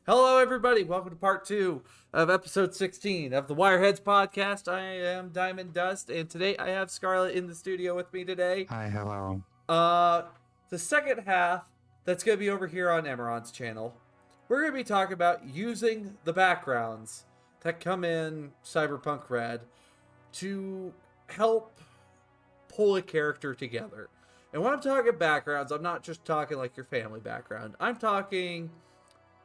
Hello, everybody. Welcome to part 2 of episode 16 of the Wireheads podcast. I am Diamond Dust, and today I have Scarlet in the studio with me today. Hi, hello. The second half, that's going to be over here on Emmerron's channel. We're going to be talking about using the backgrounds that come in Cyberpunk Red to help pull a character together. And when I'm talking backgrounds, I'm not just talking like your family background. I'm talking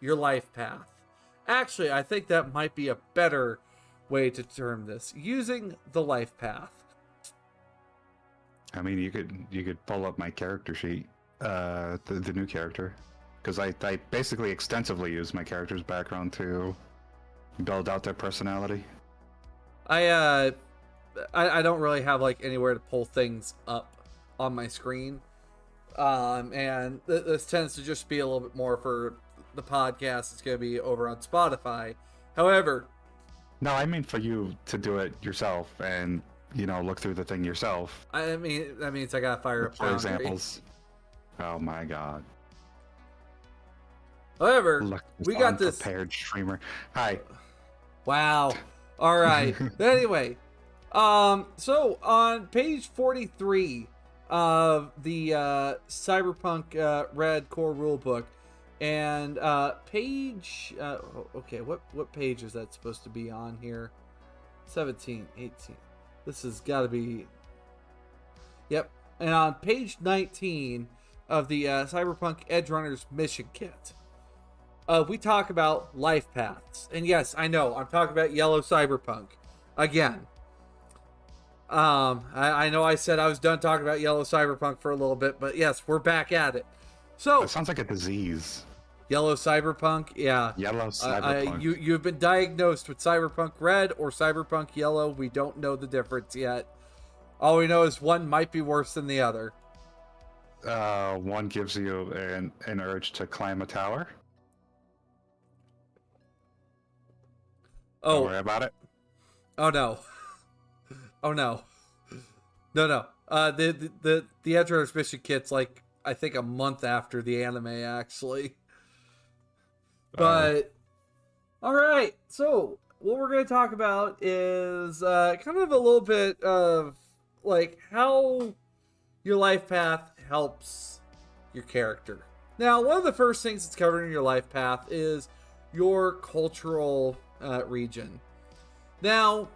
your life path. Actually, I think that might be a better way to term this. Using the life path. I mean, you could pull up my character sheet, the new character, because I basically extensively use my character's background to build out their personality. I don't really have like anywhere to pull things up on my screen, and this tends to just be a little bit more for the podcast. It's going to be over on Spotify. However, no, I mean for you to do it yourself and look through the thing yourself. I mean that means I got to fire up for Foundry. Examples. Oh my god. However, we got this prepared streamer. Hi. Wow. All right. Anyway, so on page 43 of the Cyberpunk Red core rulebook, and page okay, what page is that supposed to be on here? 17, 18. This has got to be, yep. And on page 19 of the Cyberpunk Edgerunner's mission kit, we talk about life paths. And yes, I know I'm talking about yellow Cyberpunk again. I know I said I was done talking about yellow Cyberpunk for a little bit, but yes, we're back at it. So it sounds like a disease. Yellow Cyberpunk, yeah. Yellow Cyberpunk. You've been diagnosed with Cyberpunk Red or Cyberpunk Yellow. We don't know the difference yet. All we know is one might be worse than the other. One gives you an urge to climb a tower. Oh, don't worry about it. Oh no. Oh no. No. The Edgerunner's mission kit's like I think a month after the anime actually. But all right, so what we're going to talk about is kind of a little bit of like how your life path helps your character. Now, one of the first things that's covered in your life path is your cultural region. Now,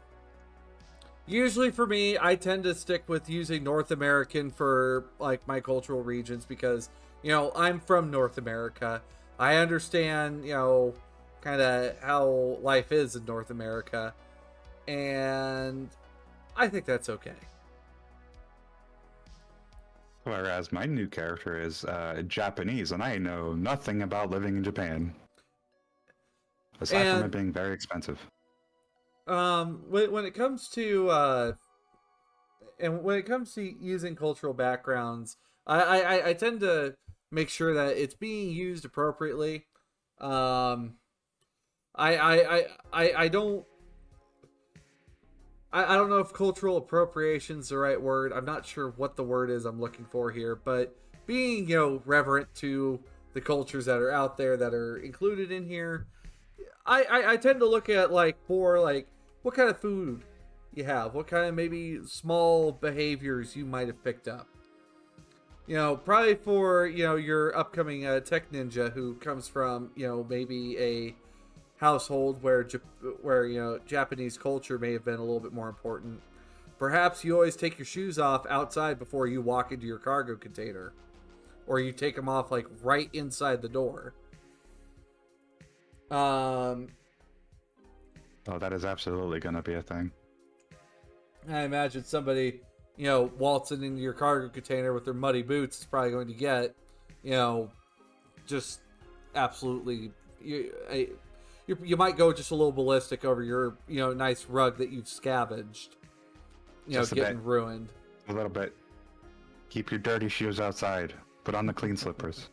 usually for me, I tend to stick with using North American for like my cultural regions because, I'm from North America. I understand, kind of how life is in North America, and I think that's okay. Whereas my new character is Japanese, and I know nothing about living in Japan. Aside from it being very expensive. When it comes to using cultural backgrounds, I tend to make sure that it's being used appropriately. I don't know if cultural appropriation is the right word. I'm not sure what the word is I'm looking for here, but being, reverent to the cultures that are out there that are included in here. I tend to look at more what kind of food you have, what kind of maybe small behaviors you might have picked up. Probably for, your upcoming tech ninja who comes from, maybe a household where Japanese culture may have been a little bit more important. Perhaps you always take your shoes off outside before you walk into your cargo container. Or you take them off right inside the door. Oh, that is absolutely going to be a thing. I imagine somebody, waltzing into your cargo container with their muddy boots is probably going to get, just absolutely, you might go just a little ballistic over your, nice rug that you've scavenged, getting ruined. A little bit. Keep your dirty shoes outside. Put on the clean slippers.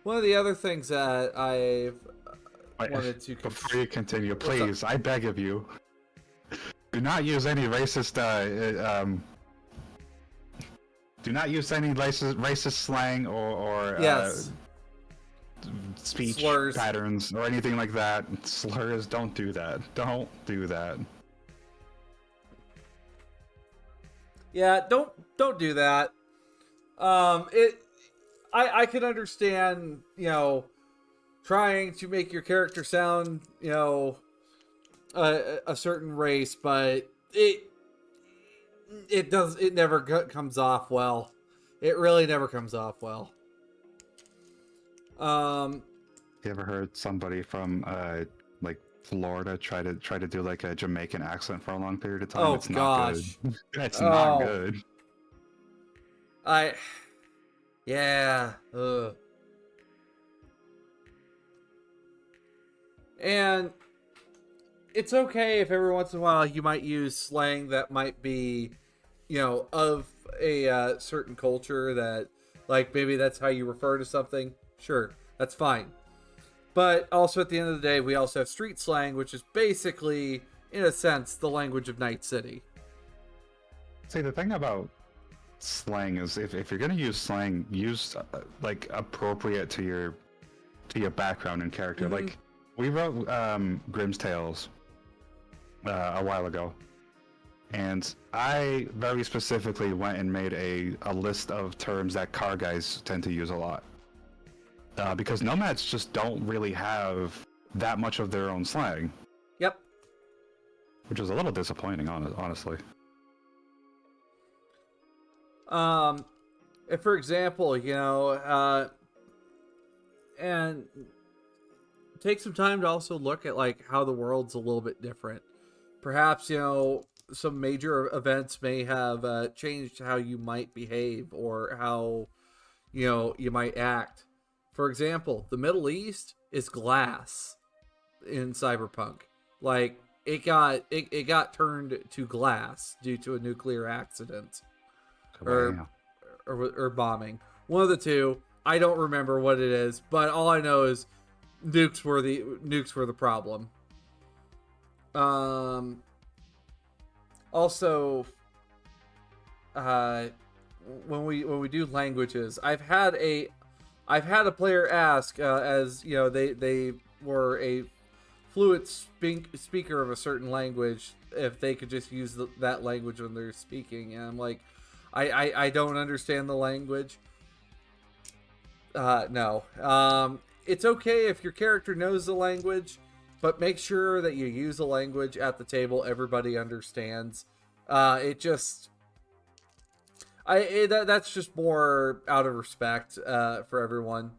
One of the other things that I've wanted to... Before you continue, please, I beg of you, do not use any racist Do not use any racist slang or Yes. speech Slurs. patterns or anything like that. Slurs, don't do that. Don't do that. Yeah, don't do that. I can understand, trying to make your character sound, a certain race, but it never comes off well. It really never comes off well. You ever heard somebody from like Florida try to do like a Jamaican accent for a long period of time? Oh, It's not gosh. good. It's not Oh. good. Yeah. Ugh. And it's okay if every once in a while you might use slang that might be, of a certain culture, that, like, maybe that's how you refer to something. Sure, that's fine. But also, at the end of the day, we also have street slang, which is basically, in a sense, the language of Night City. See, the thing about slang is if you're gonna use slang, use like appropriate to your background and character. Mm-hmm. Like we wrote Grimm's Tales a while ago, and I very specifically went and made a list of terms that car guys tend to use a lot, because nomads just don't really have that much of their own slang. Yep. Which is a little disappointing, honestly. If, for example, and take some time to also look at, like, how the world's a little bit different. Perhaps, some major events may have changed how you might behave or how, you might act. For example, the Middle East is glass in Cyberpunk. Like, it got turned to glass due to a nuclear accident. Or bombing. One of the two. I don't remember what it is, but all I know is nukes were the problem. Also, when we do languages, I've had a player ask, as they were a fluent speaker of a certain language, if they could just use that language when they're speaking, and I'm like, I don't understand the language. No. It's okay if your character knows the language, but make sure that you use the language at the table everybody understands. That's just more out of respect for everyone.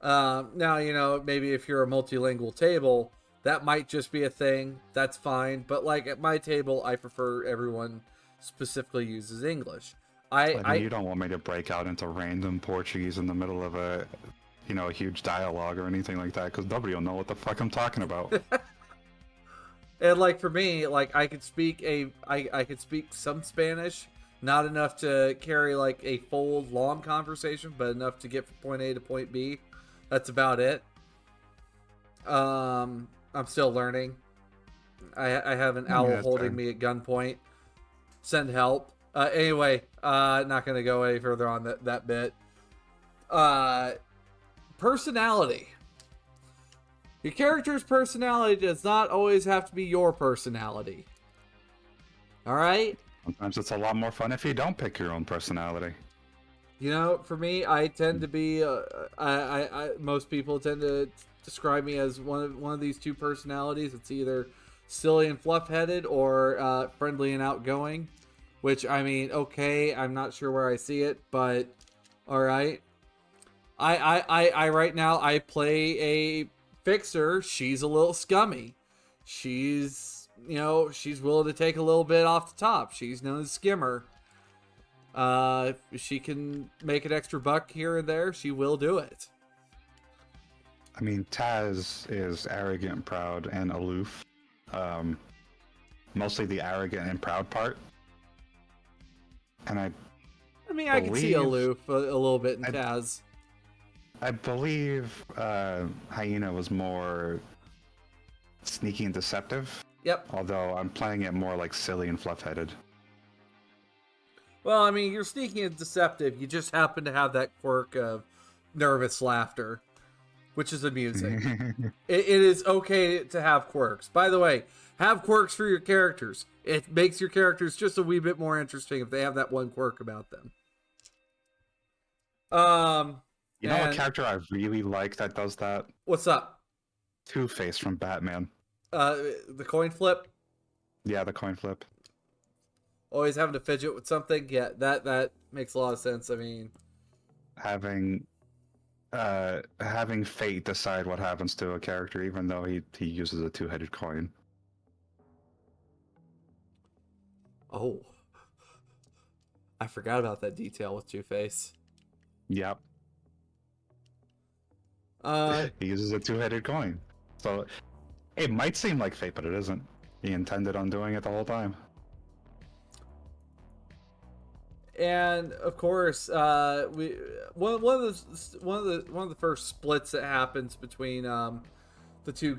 Now, maybe if you're a multilingual table, that might just be a thing. That's fine. But, like, at my table, I prefer everyone specifically uses English. You don't want me to break out into random Portuguese in the middle of a huge dialogue or anything like that, because nobody will know what the fuck I'm talking about. And, like, for me, like, I could speak some Spanish, not enough to carry, like, a full long conversation, but enough to get from point A to point B. That's about it. I'm still learning. I have an owl holding me at gunpoint. Send help. Anyway, not going to go any further on that bit. Personality. Your character's personality does not always have to be your personality. Alright? Sometimes it's a lot more fun if you don't pick your own personality. For me, I tend to be, most people tend to describe me as one of these two personalities. It's either silly and fluff-headed or friendly and outgoing. Which, I mean, okay, I'm not sure where I see it, but alright. I right now, I play a fixer. She's a little scummy. She's willing to take a little bit off the top. She's known as Skimmer. If she can make an extra buck here and there, she will do it. I mean, Taz is arrogant, proud, and aloof. Mostly the arrogant and proud part. And I can see aloof a little bit in Taz. I believe Hyena was more sneaky and deceptive. Yep. Although I'm playing it more like silly and fluff-headed. Well, I mean, you're sneaky and deceptive. You just happen to have that quirk of nervous laughter, which is amusing. It is okay to have quirks. By the way, have quirks for your characters. It makes your characters just a wee bit more interesting if they have that one quirk about them. You know a character I really like that does that? What's up? Two-Face from Batman. The coin flip? Yeah, the coin flip. Always having to fidget with something? Yeah, that makes a lot of sense. I mean... Having fate decide what happens to a character even though he uses a two-headed coin. Oh. I forgot about that detail with Two-Face. Yep. He uses a two-headed coin. So it might seem like fate, but it isn't. He intended on doing it the whole time. And of course, one of the first splits that happens between the two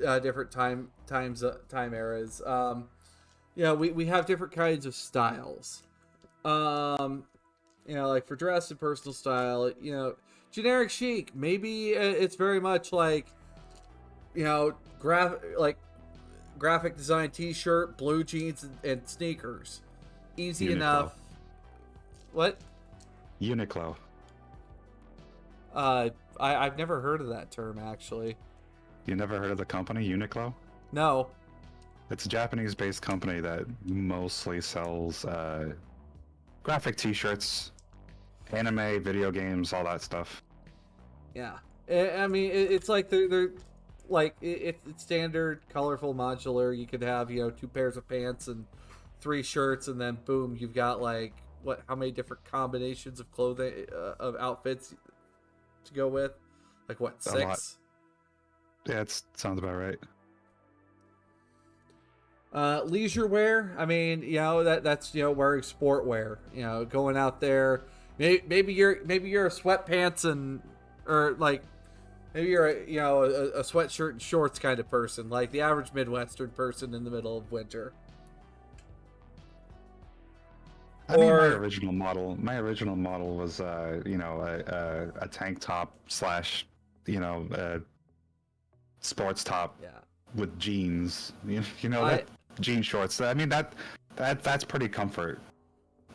different time eras. We have different kinds of styles. Like for dress and personal style, generic chic. Maybe it's very much like, graphic design T-shirt, blue jeans, and sneakers. Easy Uniqlo. enough. What? Uniqlo. I've never heard of that term, actually. You never heard of the company Uniqlo? No. It's a Japanese-based company that mostly sells graphic T-shirts, anime, video games, all that stuff. Yeah, I mean, it's like they're like it's standard, colorful, modular. You could have 2 pairs of pants and 3 shirts, and then boom, you've got like how many different combinations of clothing of outfits to go with? Like what, 6? Yeah, it sounds about right. Leisure wear. I mean, that's wearing sportwear. Going out there. Maybe you're a sweatpants or like maybe you're a sweatshirt and shorts kind of person, like the average Midwestern person in the middle of winter. I mean, my original model was a tank top / sports top. Yeah. With jeans, that jean shorts. I mean that's pretty comfort,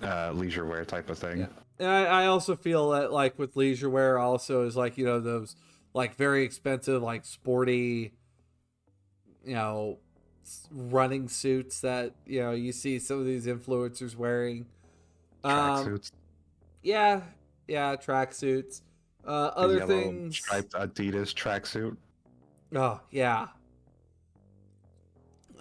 leisure wear type of thing. Yeah. And I also feel that like with leisure wear also is like those like very expensive like sporty, running suits that you see some of these influencers wearing. Tracksuits. Yeah, tracksuits. Other things. Striped Adidas tracksuit. Oh yeah.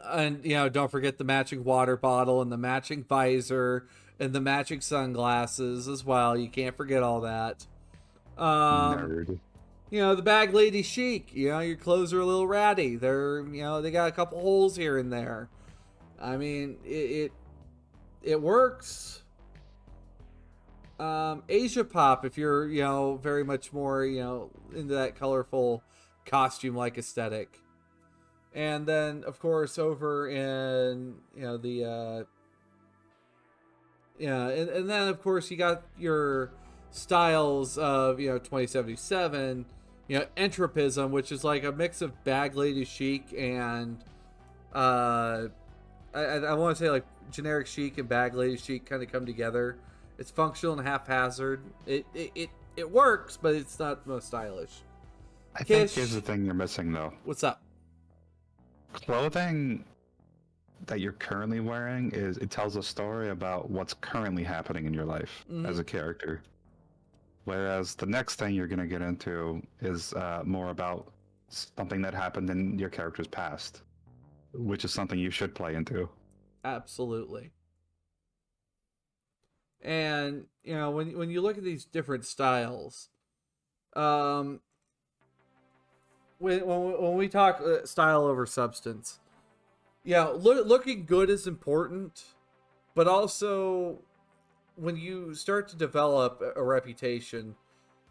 And don't forget the matching water bottle and the matching visor and the matching sunglasses as well. You can't forget all that. Nerd. The bag lady chic. Your clothes are a little ratty. They're they got a couple holes here and there. I mean, it works. Asia pop if you're very much more into that colorful costume like aesthetic. And then, of course, over in, and then, of course, you got your styles of, 2077, entropism, which is like a mix of bag lady chic and, I want to say like generic chic and bag lady chic kind of come together. It's functional and haphazard. It works, but it's not the most stylish. I think here's the thing you're missing, though. What's up? Clothing that you're currently wearing it tells a story about what's currently happening in your life as a character. Whereas the next thing you're going to get into is more about something that happened in your character's past, which is something you should play into. Absolutely. And, when you look at these different styles, when we talk style over substance, looking good is important, but also when you start to develop a reputation,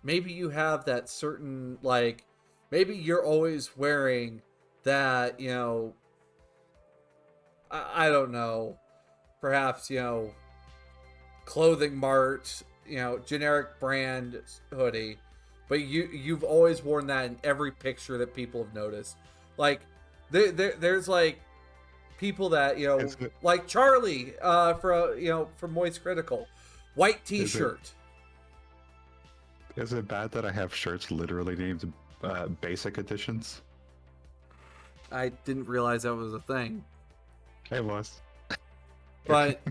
maybe you have that certain, like, maybe you're always wearing that, I don't know, perhaps, clothing mart, generic brand hoodie, but you've always worn that in every picture that people have noticed. Like there's like people that like Charlie from Moist Critical, white t-shirt. Is it bad that I have shirts literally named basic editions? I didn't realize that was a thing. It was. But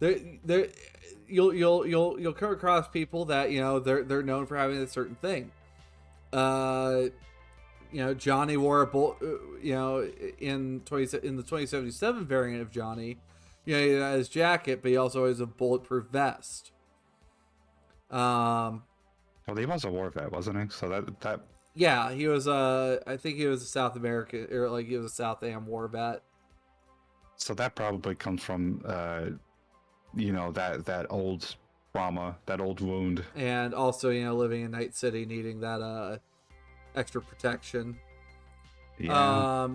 there you'll come across people that they're known for having a certain thing. Johnny wore a in the 2077 variant of Johnny, he had his jacket, but he also has a bulletproof vest. Well, he was a war vet, wasn't he? So that yeah, he was I think he was a South American, or like he was a South Am war vet. So that probably comes from that old trauma, that old wound, and also living in Night City, needing that extra protection. Yeah.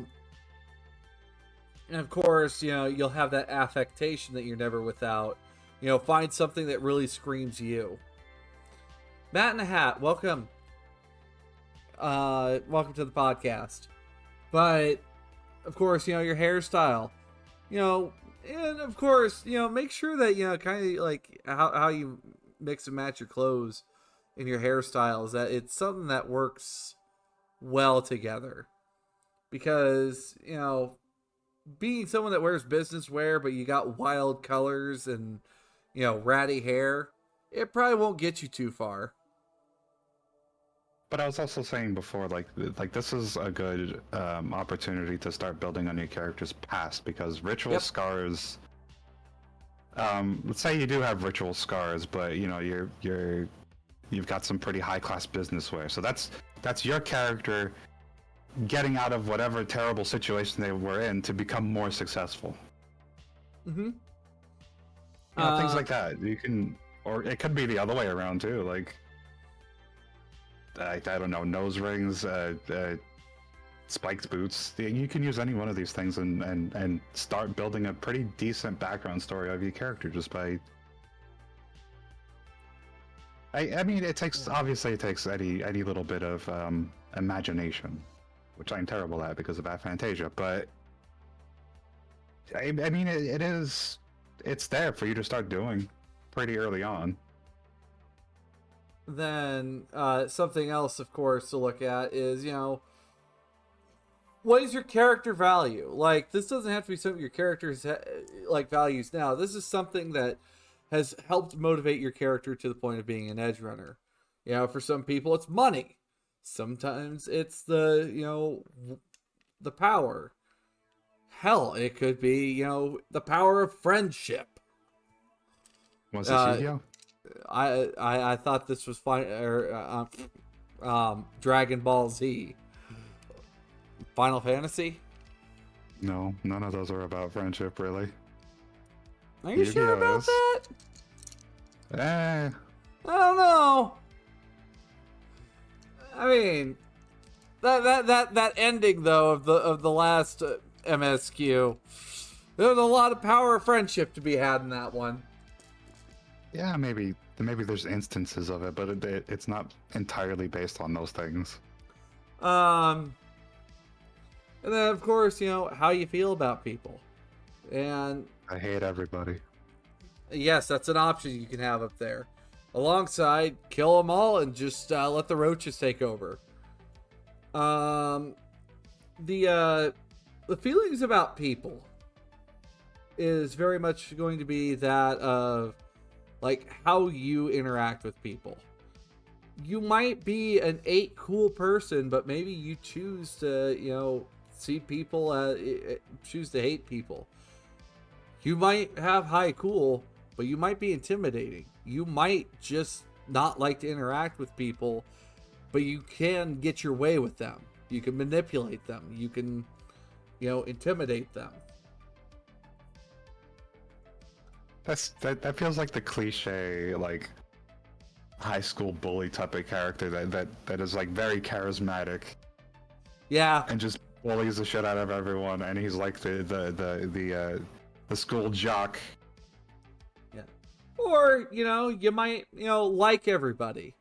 And of course, you'll have that affectation that you're never without. Find something that really screams you. Matt in a Hat, welcome. Welcome to the podcast. But of course, your hairstyle. And of course, make sure that kind of like how you mix and match your clothes and your hairstyles, that it's something that works well together. Because being someone that wears business wear, but you got wild colors and ratty hair, it probably won't get you too far. But I was also saying before, like this is a good opportunity to start building on your character's past, because ritual scars. Let's say you do have ritual scars, but you've got some pretty high class business wear. So that's your character getting out of whatever terrible situation they were in to become more successful. Mm-hmm. Things like that. You can, or it could be the other way around too. Like, I don't know, nose rings, spiked boots. You can use any one of these things and start building a pretty decent background story of your character just by. I mean, it takes any little bit of imagination, which I'm terrible at because of aphantasia. But I mean, it's there for you to start doing pretty early on. Then something else, of course, to look at is, what is your character value? Like, this doesn't have to be something your character's values now. This is something that has helped motivate your character to the point of being an edge runner. For some people, it's money. Sometimes it's the power. Hell, it could be, the power of friendship. Was this Yu-Gi-Oh? I thought this was fine. Dragon Ball Z. Final Fantasy? No, none of those are about friendship, really. Are you sure about that? I don't know. I mean, that ending though of the last MSQ, there was a lot of power of friendship to be had in that one. Yeah, maybe there's instances of it, but it's not entirely based on those things. And then of course, how you feel about people. And I hate everybody. Yes, that's an option you can have up there. Alongside, kill them all and just let the roaches take over. The feelings about people is very much going to be that of like how you interact with people. You might be an 8 cool person, but maybe you choose to, see people, choose to hate people. You might have high cool, but you might be intimidating. You might just not like to interact with people, but you can get your way with them. You can manipulate them. You can, intimidate them. That feels like the cliche, like, high school bully type of character that is like very charismatic. Yeah. And just bullies the shit out of everyone, and he's like the school jock Or, you might, like everybody.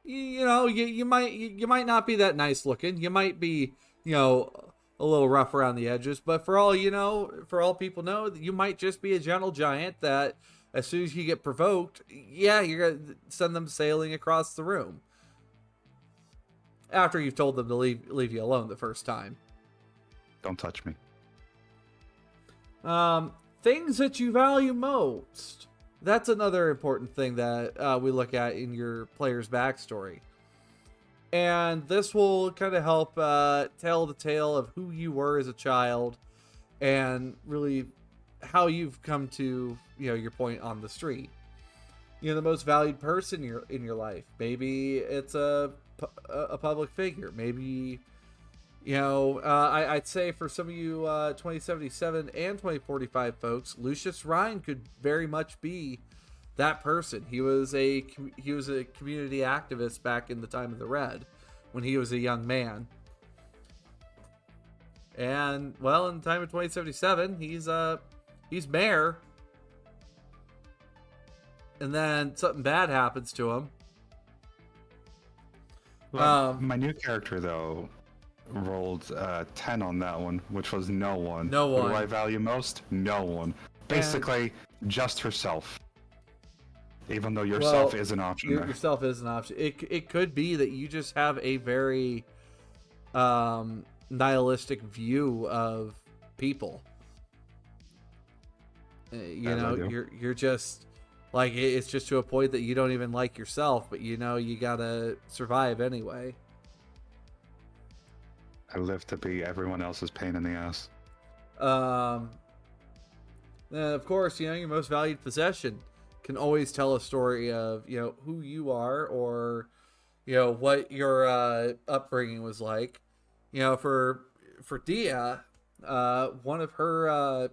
You might not be that nice looking. You might be, a little rough around the edges, but for all people know, you might just be a gentle giant that as soon as you get provoked, yeah, you're going to send them sailing across the room. After you've told them to leave you alone the first time. Don't touch me. Things that you value most. That's another important thing that we look at in your player's backstory. And this will kind of help tell the tale of who you were as a child and really how you've come to, your point on the street. The most valued person in your life. Maybe it's a public figure. Maybe, I'd say for some of you 2077 and 2045 folks, Lucius Ryan could very much be that person. He was a community activist back in the time of the Red when he was a young man. And, well, in the time of 2077, he's mayor. And then something bad happens to him. Well, my new character, though, rolled 10 on that one, which was no one. No one. Who do I value most? No one. Basically, just herself. Even though yourself is an option. Yourself is an option. It could be that you just have a very nihilistic view of people. You're just like, it's just to a point that you don't even like yourself, but you gotta survive anyway. I live to be everyone else's pain in the ass. Of course, your most valued possession can always tell a story of, who you are or, what your upbringing was like. For Dia, one of her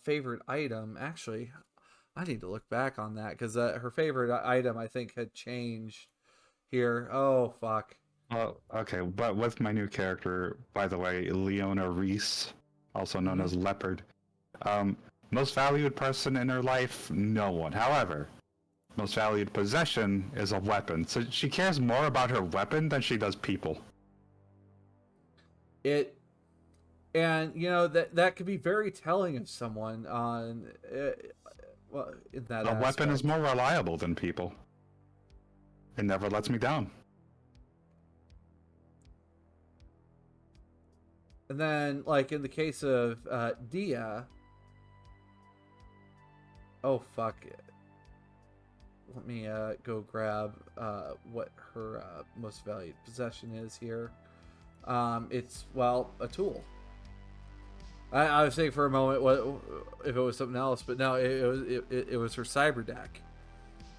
favorite item, actually, I need to look back on that because her favorite item, I think, had changed here. Oh, fuck. Well, okay, but with my new character, by the way, Leona Reese, also known as Leopard, most valued person in her life, no one. However, most valued possession is a weapon. So she cares more about her weapon than she does people. And that could be very telling of someone on in that aspect. Weapon is more reliable than people. It never lets me down. And then, like in the case of Dia, oh fuck it. Let me go grab what her most valued possession is here. It's, well, a tool. I was thinking for a moment what if it was something else, but no, it was her cyber deck.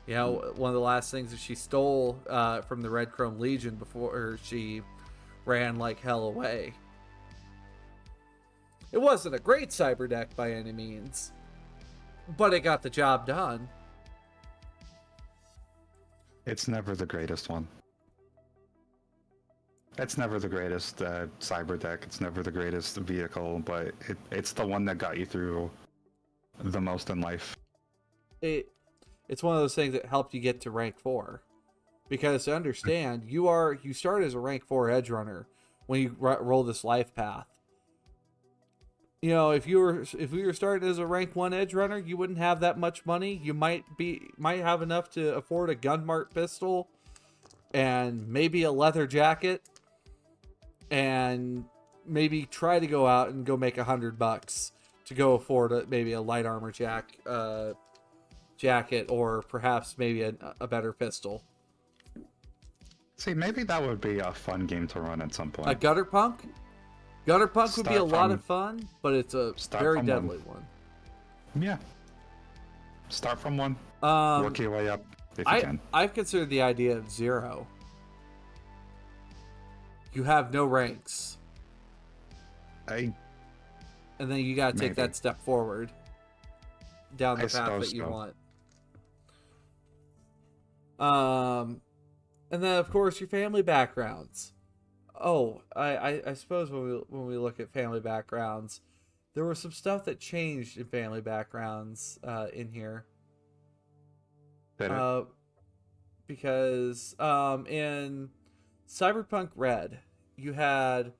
One of the last things that she stole from the Red Chrome Legion before she ran like hell away. It wasn't a great cyber deck by any means, but it got the job done. It's never the greatest one. It's never the greatest cyber deck. It's never the greatest vehicle, but it's the one that got you through the most in life. It's one of those things that helped you get to rank 4. Because to understand, you start as a rank 4 edge runner when you roll this life path. If you were starting as a rank 1 edge runner, you wouldn't have that much money. You might have enough to afford a Gunmart pistol and maybe a leather jacket, and maybe try to go out and go make $100 to go afford maybe a light armor jacket, or perhaps maybe a better pistol. See, maybe that would be a fun game to run at some point. A gutter punk? Gutter punk would be a lot of fun, but it's a very deadly one. Yeah. Start from 1. Work your way up if you can. I've considered the idea of 0. You have no ranks. And then you gotta take that step forward down the path that you want. And then of course your family backgrounds. Oh, I suppose when we look at family backgrounds, there was some stuff that changed in family backgrounds in here. Did it? Because in Cyberpunk Red, you had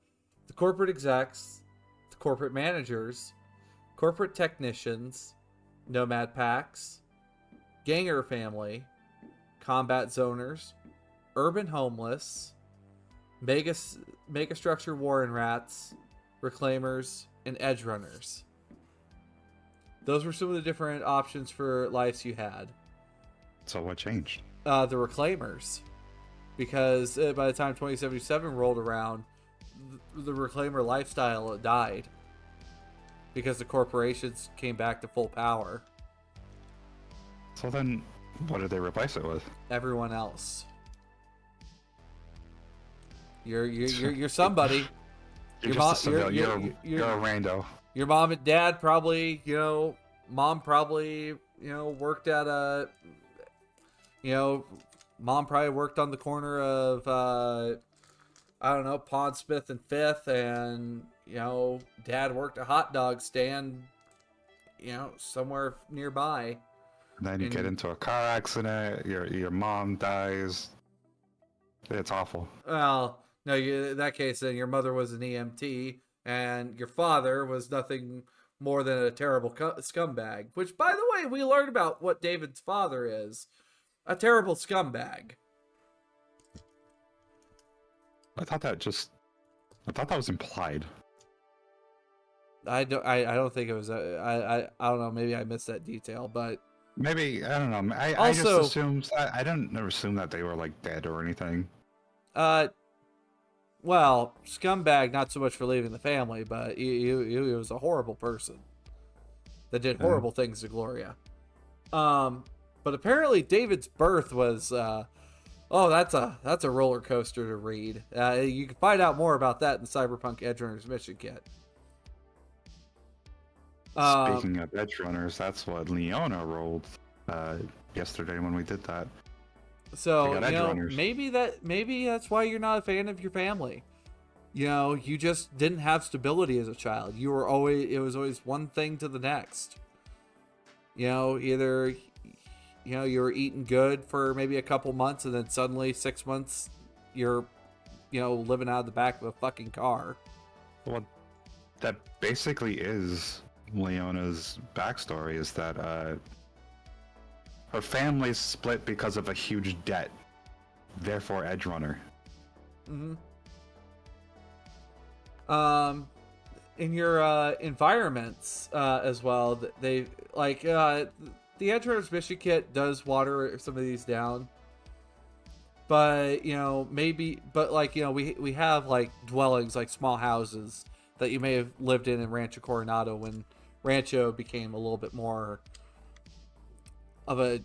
the corporate execs, the corporate managers, corporate technicians, Nomad packs, ganger family, combat zoners, urban homeless, megastructure warren rats, reclaimers, and edge runners. Those were some of the different options for lives you had. So what changed? The reclaimers, because by the time 2077 rolled around, the reclaimer lifestyle died because the corporations came back to full power. So then, what did they replace it with? Everyone else. You're somebody. You're just a civilian. You're a rando. Your mom and dad probably, mom probably, worked at mom probably worked on the corner of, I don't know, Pondsmith and Fifth, and, dad worked a hot dog stand, somewhere nearby. And then you get into a car accident, your mom dies. It's awful. Well, no, in that case, then your mother was an EMT, and your father was nothing more than a terrible scumbag. Which, by the way, we learned about what David's father is. A terrible scumbag. I thought that was implied. I don't think it was. I don't know. Maybe I missed that detail, but maybe I don't know. I just assumed. I didn't never assume that they were like dead or anything. Well, scumbag, not so much for leaving the family, but he was a horrible person that did horrible things to Gloria. But apparently David's birth was, that's a roller coaster to read. You can find out more about that in Cyberpunk Edgerunner's mission kit. Speaking of Edgerunners, that's what Leona rolled yesterday when we did that. So, maybe that's why you're not a fan of your family. You just didn't have stability as a child. It was always one thing to the next. Either, you were eating good for maybe a couple months, and then suddenly 6 months, you're, living out of the back of a fucking car. Well, that basically is Leona's backstory, is that, her family's split because of a huge debt, therefore Edgerunner. Mm-hmm. In your environments as well, they like the Edgerunner's mission kit does water some of these down, but we have like dwellings, like small houses that you may have lived in Rancho Coronado when Rancho became a little bit more of a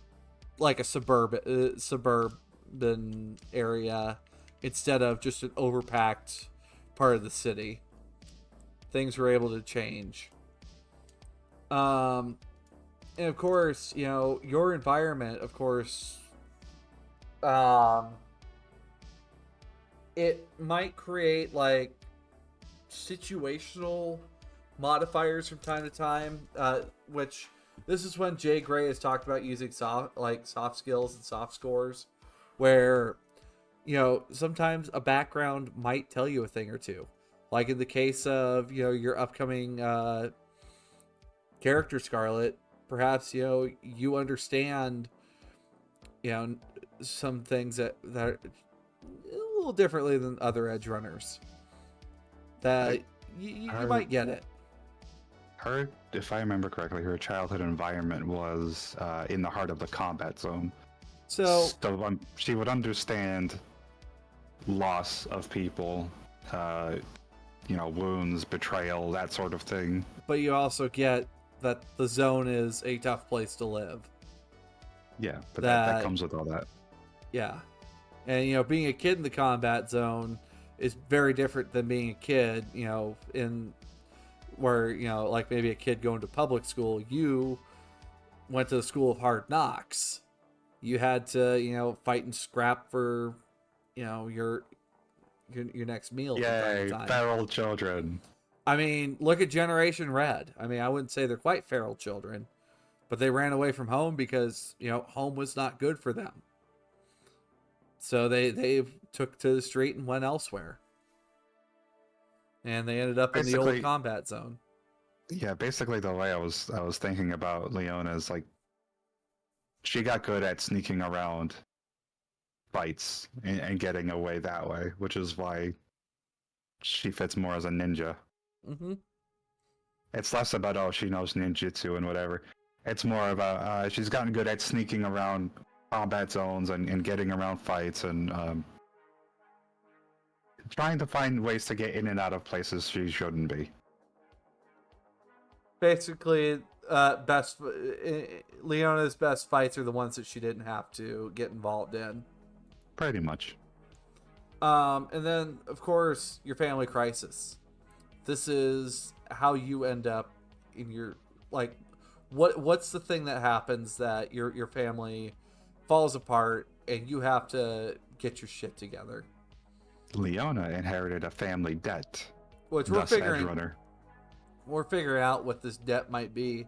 suburban area instead of just an overpacked part of the city. Things were able to change. And of course, your environment, of course, it might create like situational modifiers from time to time, which this is when Jay Gray has talked about using soft skills and soft scores, where, sometimes a background might tell you a thing or two. Like in the case of, your upcoming character Scarlet, perhaps, you understand, some things that are a little differently than other edge runners. That you might get it. Her, if I remember correctly, her childhood environment was in the heart of the combat zone. So she would understand loss of people, wounds, betrayal, that sort of thing. But you also get that the zone is a tough place to live. Yeah, but that comes with all that. Yeah. And, being a kid in the combat zone is very different than being a kid, in where, like maybe a kid going to public school. You went to the school of hard knocks. You had to, fight and scrap for, your next meal. Yay, feral children. I mean, look at Generation Red. I mean, I wouldn't say they're quite feral children, but they ran away from home because, home was not good for them. So they took to the street and went elsewhere. And they ended up in the old Basically, combat zone. yeah, basically the way I was thinking about Leona is like she got good at sneaking around fights and getting away that way, which is why she fits more as a ninja. Mm-hmm. It's less about, oh, she knows ninjutsu and whatever. It's more about she's gotten good at sneaking around combat zones and getting around fights and trying to find ways to get in and out of places she shouldn't be. Basically, Leona's best fights are the ones that she didn't have to get involved in. Pretty much. And then, of course, your family crisis. This is how you end up in your, like, what's the thing that happens that your family falls apart and you have to get your shit together. Leona inherited a family debt. Which we're figuring out what this debt might be.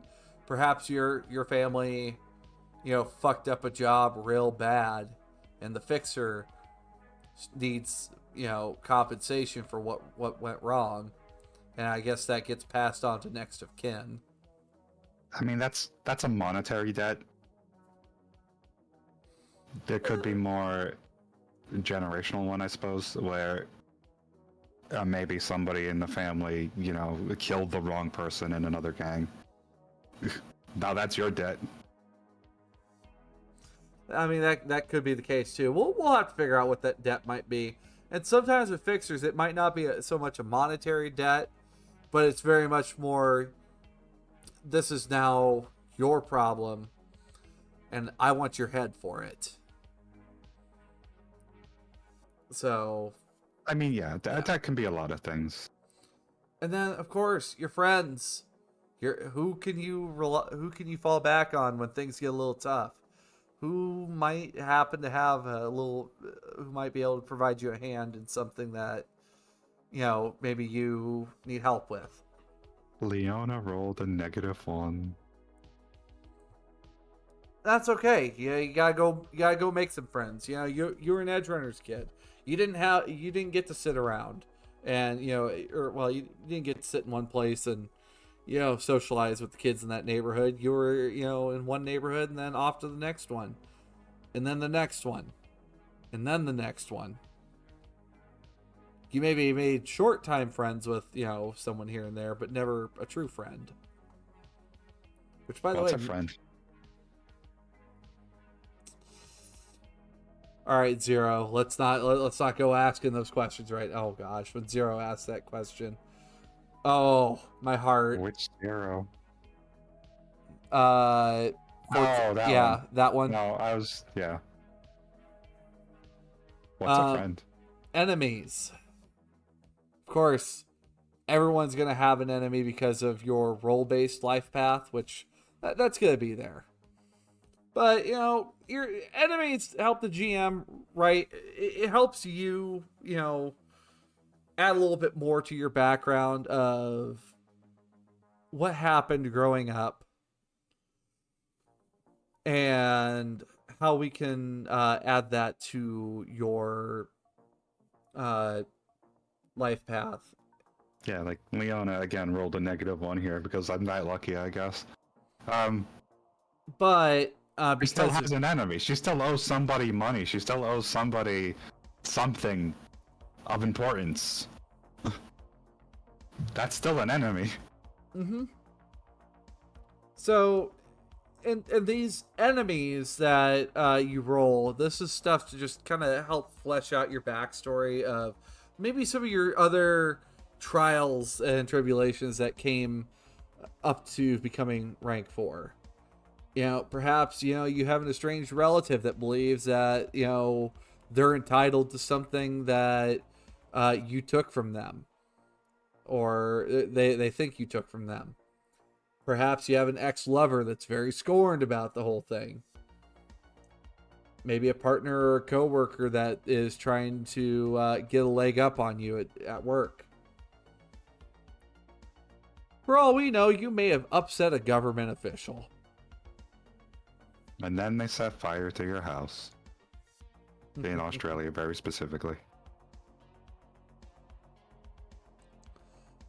Perhaps your family, fucked up a job real bad, and the fixer needs, compensation for what went wrong, and I guess that gets passed on to next of kin. I mean, that's a monetary debt. There could be more generational one, I suppose, where maybe somebody in the family, killed the wrong person in another gang. Now that's your debt. I mean, that could be the case too. We'll have to figure out what that debt might be. And sometimes with fixers, it might not be so much a monetary debt, but it's very much more, this is now your problem, and I want your head for it. So, I mean, yeah, that can be a lot of things. And then, of course, your friends. Who can you fall back on when things get a little tough? Who might happen to have who might be able to provide you a hand in something that, maybe you need help with? Leona rolled a -1. That's okay. Yeah, you gotta go make some friends. You're an Edge Runners kid. You didn't get to sit around, and you didn't get to sit in one place and socialize with the kids in that neighborhood. You were in one neighborhood and then off to the next one, and then the next one, and then the next one. You maybe made short time friends with someone here and there, but never a true friend. Which, by the way, what's a friend? All right, Zero. Let's not go asking those questions, right? Oh gosh, when Zero asked that question, oh my heart. Which Zero? That one. That one. No, yeah. What's a friend? Enemies. Of course, everyone's gonna have an enemy because of your role-based life path, which that's gonna be there. But, your enemies help the GM, right? It helps you, add a little bit more to your background of what happened growing up and how we can add that to your life path. Yeah, like Leona, again, rolled a -1 here because I'm that lucky, I guess. But... she still has an enemy. She still owes somebody money. She still owes somebody something of importance. That's still an enemy. Mm-hmm. So, and these enemies that you roll, this is stuff to just kind of help flesh out your backstory of maybe some of your other trials and tribulations that came up to becoming rank 4. Perhaps, you have an estranged relative that believes that, they're entitled to something that you took from them. Or they think you took from them. Perhaps you have an ex-lover that's very scorned about the whole thing. Maybe a partner or a coworker that is trying to get a leg up on you at work. For all we know, you may have upset a government official. And then they set fire to your house. In Australia, very specifically.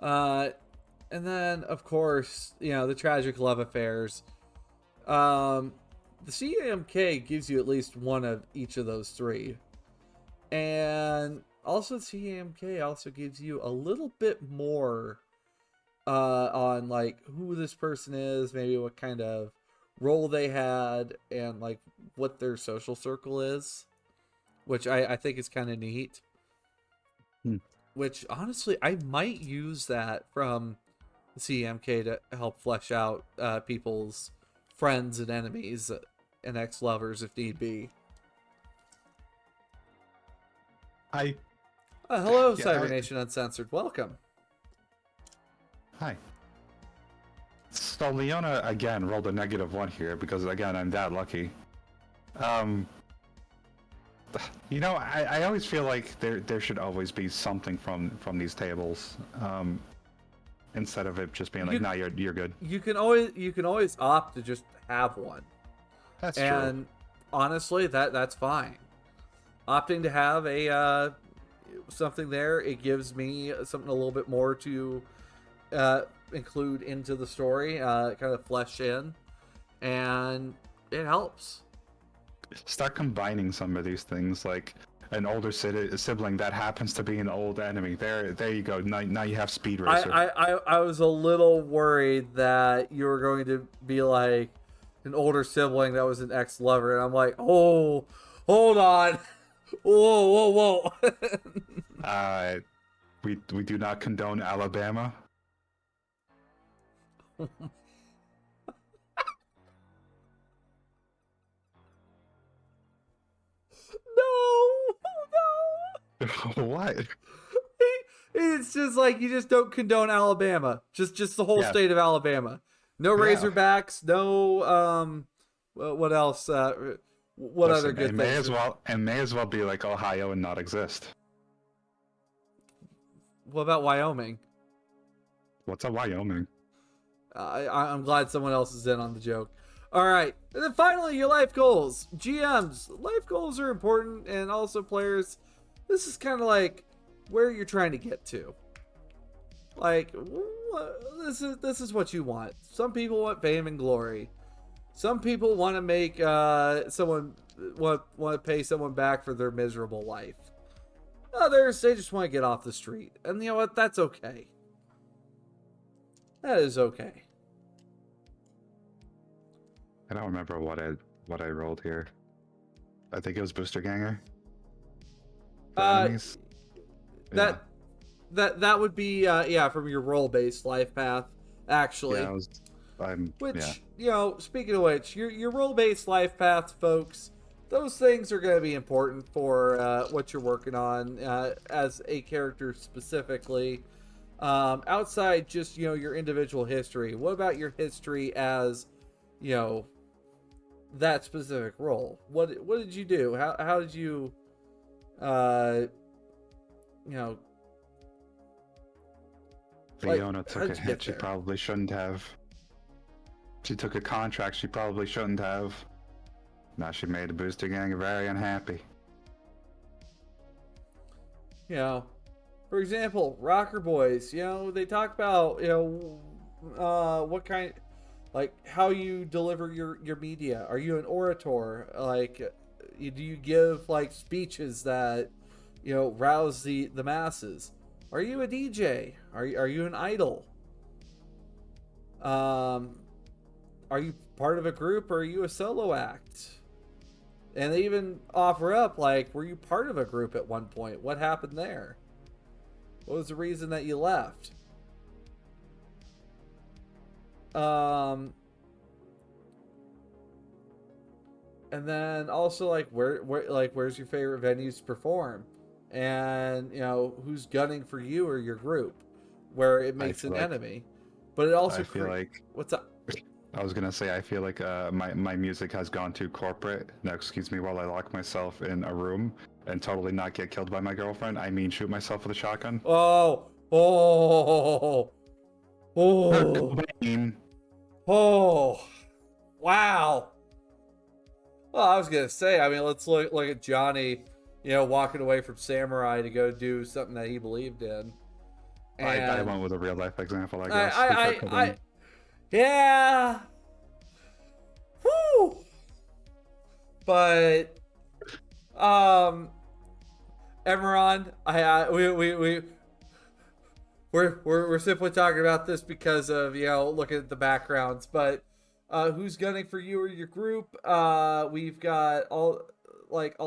And then, of course, the tragic love affairs. The CMK gives you at least one of each of those three. And also, CMK also gives you a little bit more on, like, who this person is, maybe what kind of role they had, and, like, what their social circle is, which I think is kind of neat. Which, honestly, I might use that from CMK to help flesh out people's friends and enemies and ex-lovers if need be. Hello, Cybernation Uncensored. Welcome. Hi. So Leona, again, rolled a -1 here because, again, I'm that lucky. I always feel like there should always be something from these tables, instead of it just being like, nah, you're good. You can always opt to just have one. That's and true. Honestly, that's fine. Opting to have a something there, it gives me something a little bit more to include into the story, kind of flesh in, and it helps. Start combining some of these things, like an older sibling that happens to be an old enemy. There you go. Now you have Speed Racer. I was a little worried that you were going to be like an older sibling that was an ex-lover, and I'm like, oh, hold on, whoa. We do not condone Alabama. No. What? It's just like, you just don't condone Alabama. Just the whole state of Alabama. No Razorbacks. No what else? What other good things? It may as well be like Ohio and not exist. What about Wyoming? What's a Wyoming? I'm glad someone else is in on the joke. All right, and then finally, your life goals. GMs, life goals are important, and also players. This is kind of like where you're trying to get to. Like, this is what you want. Some people want fame and glory. Some people want to make someone want to pay someone back for their miserable life. Others, they just want to get off the street, and you know what? That's okay. That is okay. I don't remember what I rolled here. I think it was Booster Ganger. That would be from your role-based life path, actually. Speaking of which, your role-based life paths, folks, those things are going to be important for what you're working on as a character specifically. Outside just your individual history, what about your history as that specific role? What did you do? How did you Fiona took a hit she probably shouldn't have. She took a contract she probably shouldn't have. Now she made the Booster Gang very unhappy. For example, Rocker Boys, they talk about, what kind, like, how you deliver your media. Are you an orator? Like, do you give, like, speeches that, rouse the masses? Are you a DJ? Are you an idol? Are you part of a group, or are you a solo act? And they even offer up, like, were you part of a group at one point? What happened there? What was the reason that you left? And then also, like, where's your favorite venues to perform? And who's gunning for you or your group, where it makes an enemy. But it also what's up? I was gonna say, I feel like my music has gone too corporate. Now excuse me while I lock myself in a room and totally not get killed by my girlfriend. I mean, shoot myself with a shotgun. Oh. Kurt Oh, Cobain. oh, wow. Well, I was gonna say, I mean, let's look at Johnny, walking away from Samurai to go do something that he believed in, I and went with a real life example, I I, guess. I, With Kurt I, Cobain. I yeah, whoo. But um, Emmerron, we're simply talking about this because of looking at the backgrounds, but who's gunning for you or your group? We've got all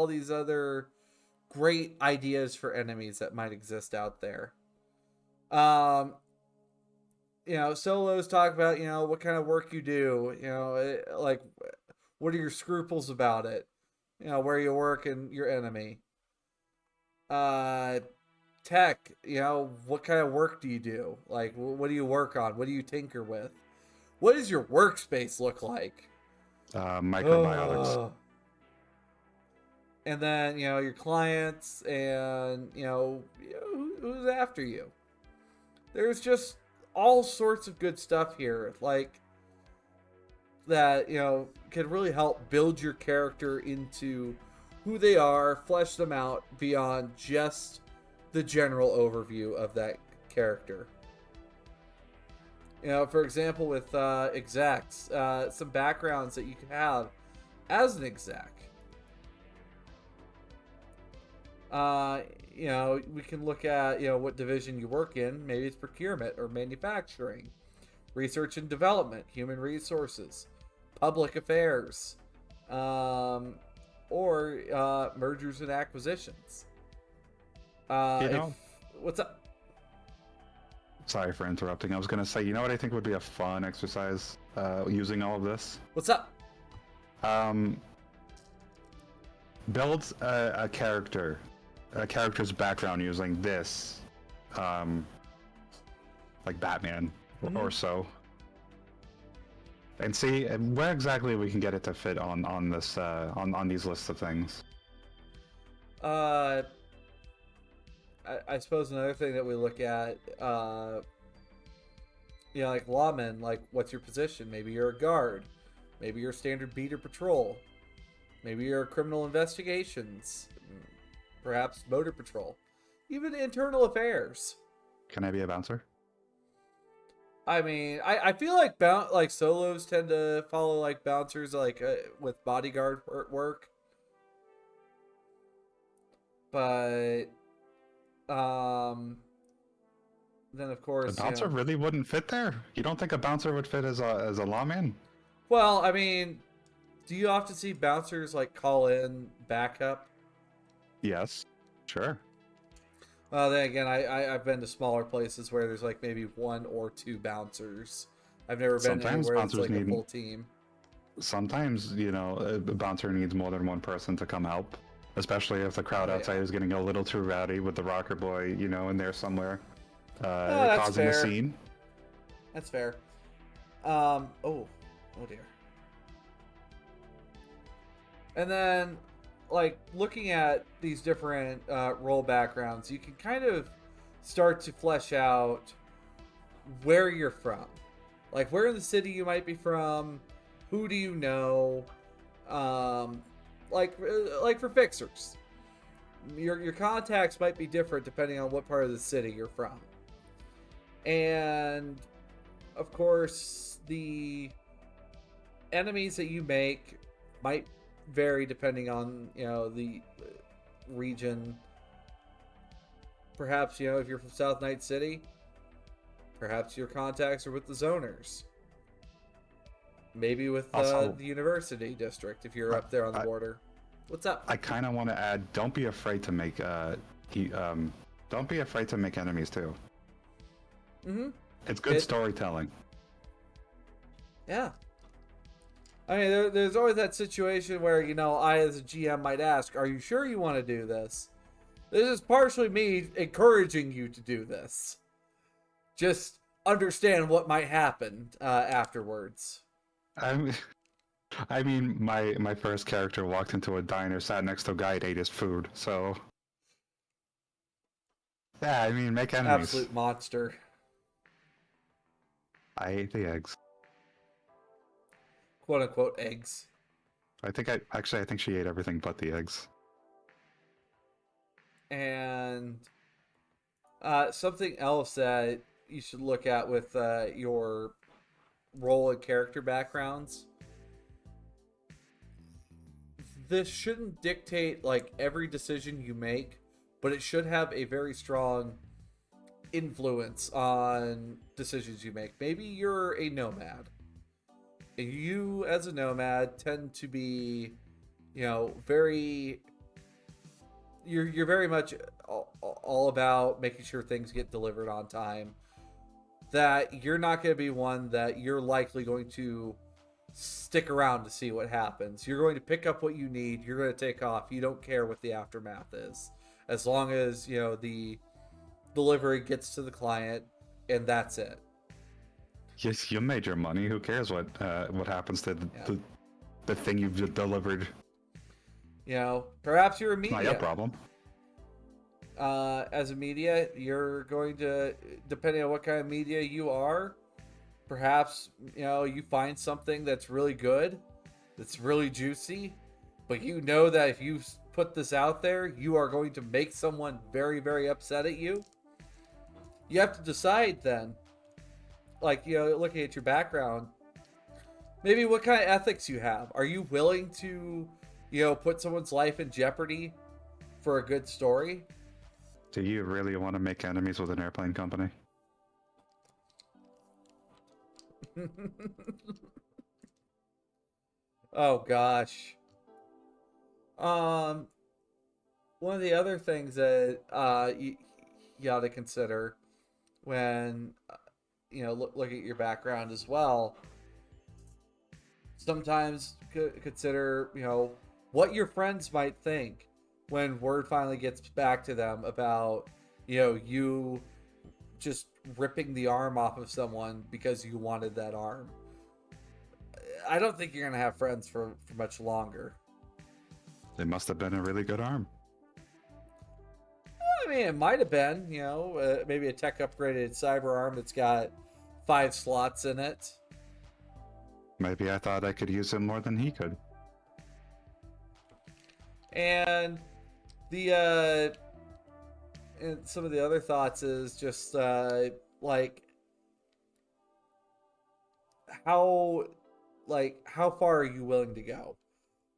these other great ideas for enemies that might exist out there. Um, solos talk about what kind of work you do. Like what are your scruples about it? Where you work and your enemy. Uh, Tech, what kind of work do you do? Like, what do you work on? What do you tinker with? What does your workspace look like? Microbiotics. Oh. And then, your clients and, who's after you. There's just all sorts of good stuff here. Like, that, can really help build your character into who they are, flesh them out beyond just the general overview of that character. For example, with execs, some backgrounds that you can have as an exec. We can look at, what division you work in. Maybe it's procurement or manufacturing, research and development, human resources, public affairs, or mergers and acquisitions. What's up? Sorry for interrupting. I was going to say, you know what I think would be a fun exercise using all of this? What's up? Build a character's background using this, like Batman or so, and see where exactly we can get it to fit on this on these lists of things. I suppose another thing that we look at, like lawmen, like what's your position? Maybe you're a guard. Maybe you're a standard beat or patrol. Maybe you're criminal investigations. Perhaps motor patrol. Even internal affairs. Can I be a bouncer? I mean, I feel like solos tend to follow like bouncers, like with bodyguard work. But then of course, A bouncer really wouldn't fit there. You don't think a bouncer would fit as a lawman? Well, I mean, do you often see bouncers like call in backup? Yes, sure. Then again, I've been to smaller places where there's like maybe one or two bouncers. I've never been anywhere that's like a full team. Sometimes, a bouncer needs more than one person to come help, especially if the crowd outside is getting a little too rowdy with the rocker boy, in there somewhere, causing a scene. That's fair. Oh dear. And then, like, looking at these different role backgrounds, you can kind of start to flesh out where you're from. Like, where in the city you might be from, who do you know, like for fixers. Your contacts might be different depending on what part of the city you're from. And, of course, the enemies that you make might vary depending on the region. Perhaps if you're from South Night City, perhaps your contacts are with the zoners. Maybe with the university district if you're up there on the border. What's up? I kind of want to add, don't be afraid to make don't be afraid to make enemies too. It's good storytelling. Yeah. I mean, there's always that situation where, I as a GM might ask, are you sure you want to do this? This is partially me encouraging you to do this. Just understand what might happen afterwards. I mean, my first character walked into a diner, sat next to a guy, and ate his food, so... Yeah, I mean, make enemies. Absolute monster. I ate the eggs. Quote unquote eggs. I think she ate everything but the eggs. And something else that you should look at with your role and character backgrounds. This shouldn't dictate like every decision you make, but it should have a very strong influence on decisions you make. Maybe you're a nomad. And you as a nomad tend to be, very you're very much all about making sure things get delivered on time. That you're not going to be one that you're likely going to stick around to see what happens. You're going to pick up what you need. You're going to take off. You don't care what the aftermath is, as long as the delivery gets to the client, and that's it. Yes, you made your money. Who cares what happens to the thing you've delivered? Perhaps you're a media. Not your problem. As a media, you're going to, depending on what kind of media you are, perhaps you find something that's really good, that's really juicy, but that if you put this out there, you are going to make someone very, very upset at you. You have to decide then, like, looking at your background, maybe what kind of ethics you have. Are you willing to, put someone's life in jeopardy for a good story? Do you really want to make enemies with an airplane company? Oh gosh. One of the other things that you got to consider when look at your background as well. Sometimes consider what your friends might think when word finally gets back to them about you just ripping the arm off of someone because you wanted that arm. I don't think you're gonna have friends for much longer. It must have been a really good arm. I mean, it might have been, maybe a tech upgraded cyber arm that's got 5 slots in it. Maybe I thought I could use him more than he could. And and some of the other thoughts is just like how far are you willing to go?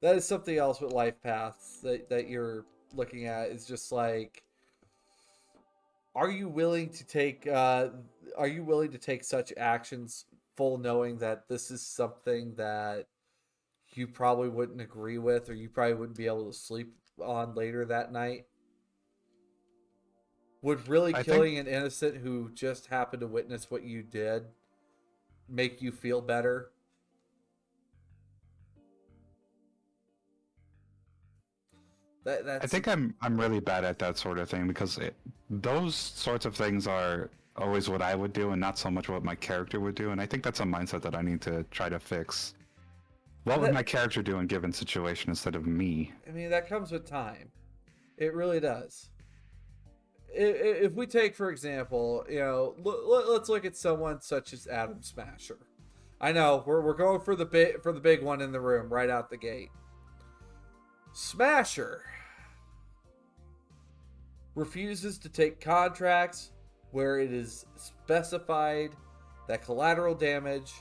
That is something else with life paths that you're looking at. Is just like, are you willing to take such actions full knowing that this is something that you probably wouldn't agree with, or you probably wouldn't be able to sleep on later that night? Would really killing an innocent who just happened to witness what you did make you feel better? I think I'm really bad at that sort of thing, because those sorts of things are always what I would do and not so much what my character would do, and I think that's a mindset that I need to try to fix. What would my character do in a given situation instead of me? I mean, that comes with time. It really does. If we take, for example, let's look at someone such as Adam Smasher. I know we're going for the big one in the room right out the gate. Smasher refuses to take contracts where it is specified that collateral damage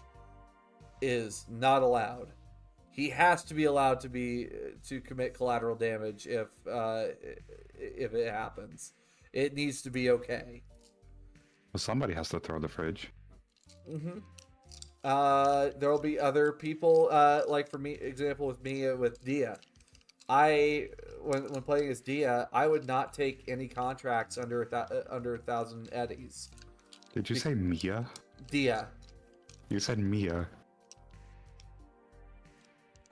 is not allowed. He has to be allowed to commit collateral damage if it happens. It needs to be okay. Well, somebody has to throw the fridge. Mm-hmm. There will be other people. Like for me, example with me with Dia. When playing as Dia, I would not take any contracts under 1,000 eddies. Did you say Mia? Dia. You said Mia.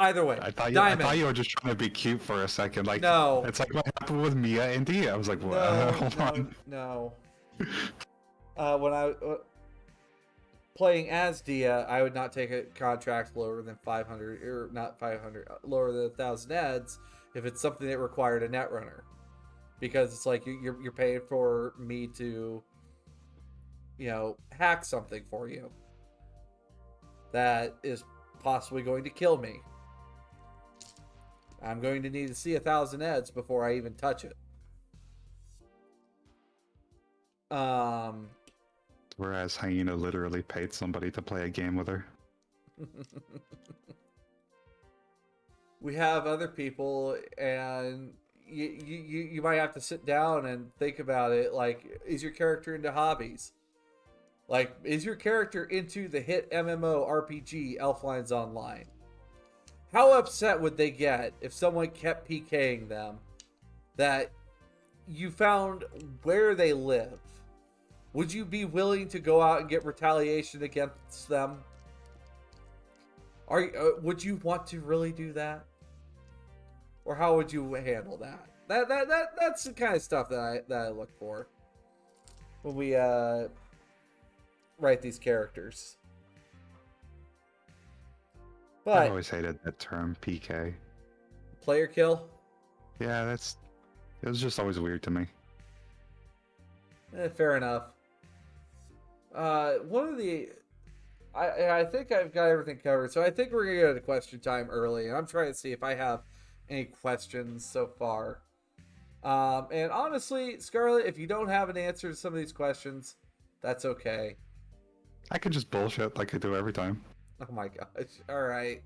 Either way, I thought you were just trying to be cute for a second. Like, no, it's like what happened with Mia and Dia. I was like, what? Hold on. No. When I playing as Dia, I would not take a contract lower than 500, or not 500, lower than 1,000 eds if it's something that required a netrunner, because it's like you're paying for me to, hack something for you. that is possibly going to kill me. I'm going to need to see 1,000 eds before I even touch it. Whereas Hyena literally paid somebody to play a game with her. We have other people, and you might have to sit down and think about it. Like, is your character into hobbies? Like, is your character into the hit MMO RPG Elflines Online? How upset would they get if someone kept PKing them that you found where they live? Would you be willing to go out and get retaliation against them? Would you want to really do that? Or how would you handle that? That's the kind of stuff that I look for when we write these characters. But I always hated that term, PK. Player kill? Yeah, it was just always weird to me. Fair enough. One of the... I think I've got everything covered, so I think we're going to go to question time early, and I'm trying to see if I have any questions so far. And honestly, Scarlet, if you don't have an answer to some of these questions, that's okay. I could just bullshit like I do every time. Oh my gosh. Alright.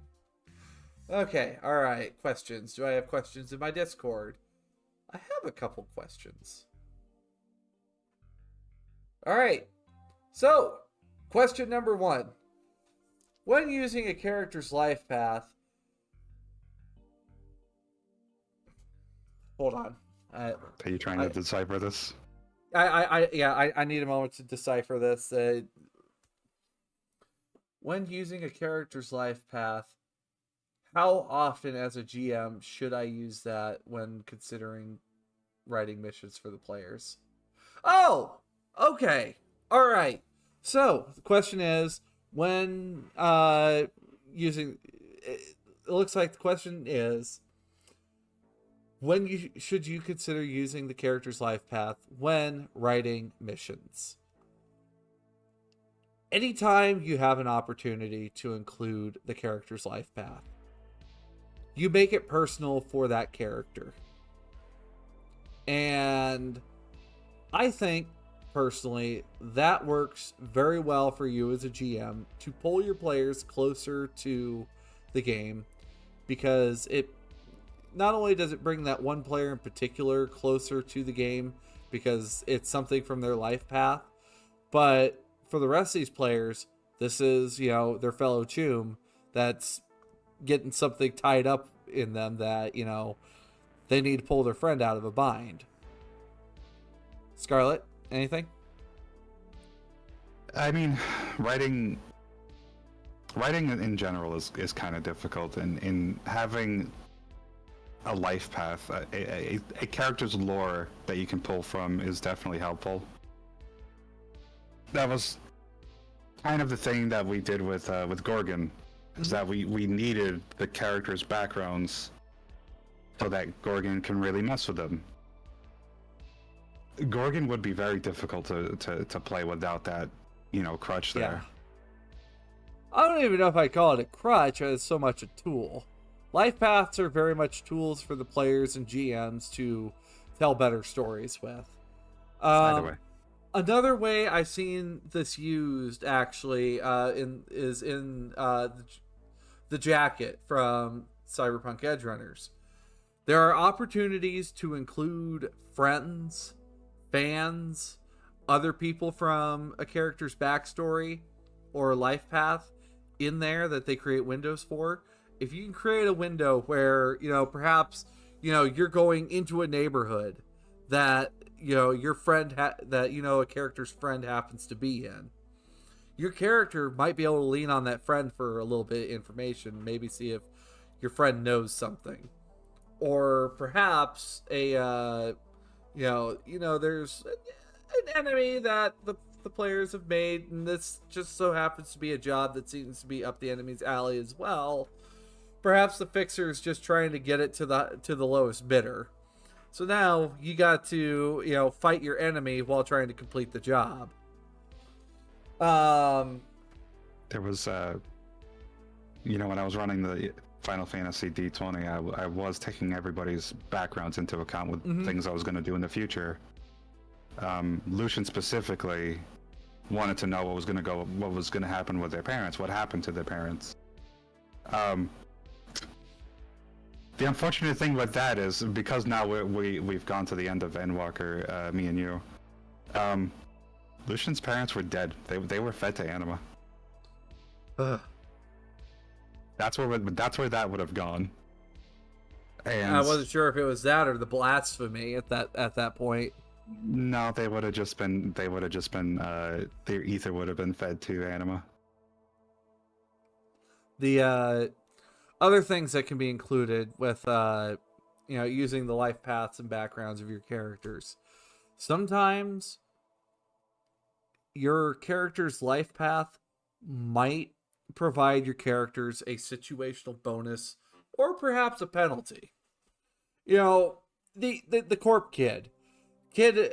Okay, alright. Questions. Do I have questions in my Discord? I have a couple questions. Alright. So, question number 1. When using a character's life path... Hold on. Are you trying to decipher this? I need a moment to decipher this. When using a character's life path, how often as a GM should I use that when considering writing missions for the players? Oh, okay. All right. So the question is, when using, it looks like the question is, when should you consider using the character's life path when writing missions? Anytime you have an opportunity to include the character's life path, you make it personal for that character. And I think, personally, that works very well for you as a GM to pull your players closer to the game, because it not only does it bring that one player in particular closer to the game because it's something from their life path, but for the rest of these players, this is, their fellow Choom that's getting something tied up in them that, they need to pull their friend out of a bind. Scarlet, anything? I mean, writing in general is kind of difficult, and in having a life path, a character's lore that you can pull from is definitely helpful. That was kind of the thing that we did with Gorgon, is that we needed the characters' backgrounds so that Gorgon can really mess with them. Gorgon would be very difficult to play without that, crutch there. Yeah. I don't even know if I call it a crutch as so much a tool. Life paths are very much tools for the players and GMs to tell better stories with. Either way. Another way I've seen this used actually is in the jacket from Cyberpunk Edgerunners. There are opportunities to include friends, fans, other people from a character's backstory or life path in there that they create windows for. If you can create a window where, perhaps, you're going into a neighborhood that, your friend, a character's friend happens to be in, your character might be able to lean on that friend for a little bit of information, maybe see if your friend knows something. Or perhaps there's an enemy that the players have made, and this just so happens to be a job that seems to be up the enemy's alley as well. Perhaps the fixer is just trying to get it to the lowest bidder. So now you got to, fight your enemy while trying to complete the job. There was when I was running the Final Fantasy D20, I was taking everybody's backgrounds into account with things I was going to do in the future. Lucian specifically wanted to know what was going to happen with their parents, what happened to their parents. The unfortunate thing with that is because now we've gone to the end of Endwalker, me and you. Lucian's parents were dead. They were fed to anima. That's where that would have gone. And I wasn't sure if it was that or the blasphemy at that point. No, they would have just been. Their ether would have been fed to anima. The other things that can be included with using the life paths and backgrounds of your characters. Sometimes your character's life path might provide your characters a situational bonus or perhaps a penalty. The corp kid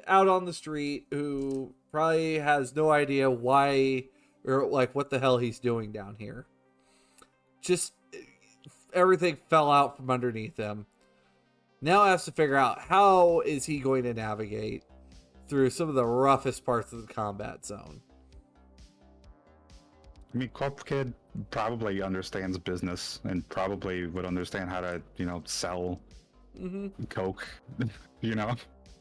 out on the street who probably has no idea why or like what the hell he's doing down here. Just everything fell out from underneath him. Now has to figure out how is he going to navigate through some of the roughest parts of the combat zone. I mean, Corp Kid probably understands business and probably would understand how to, sell coke,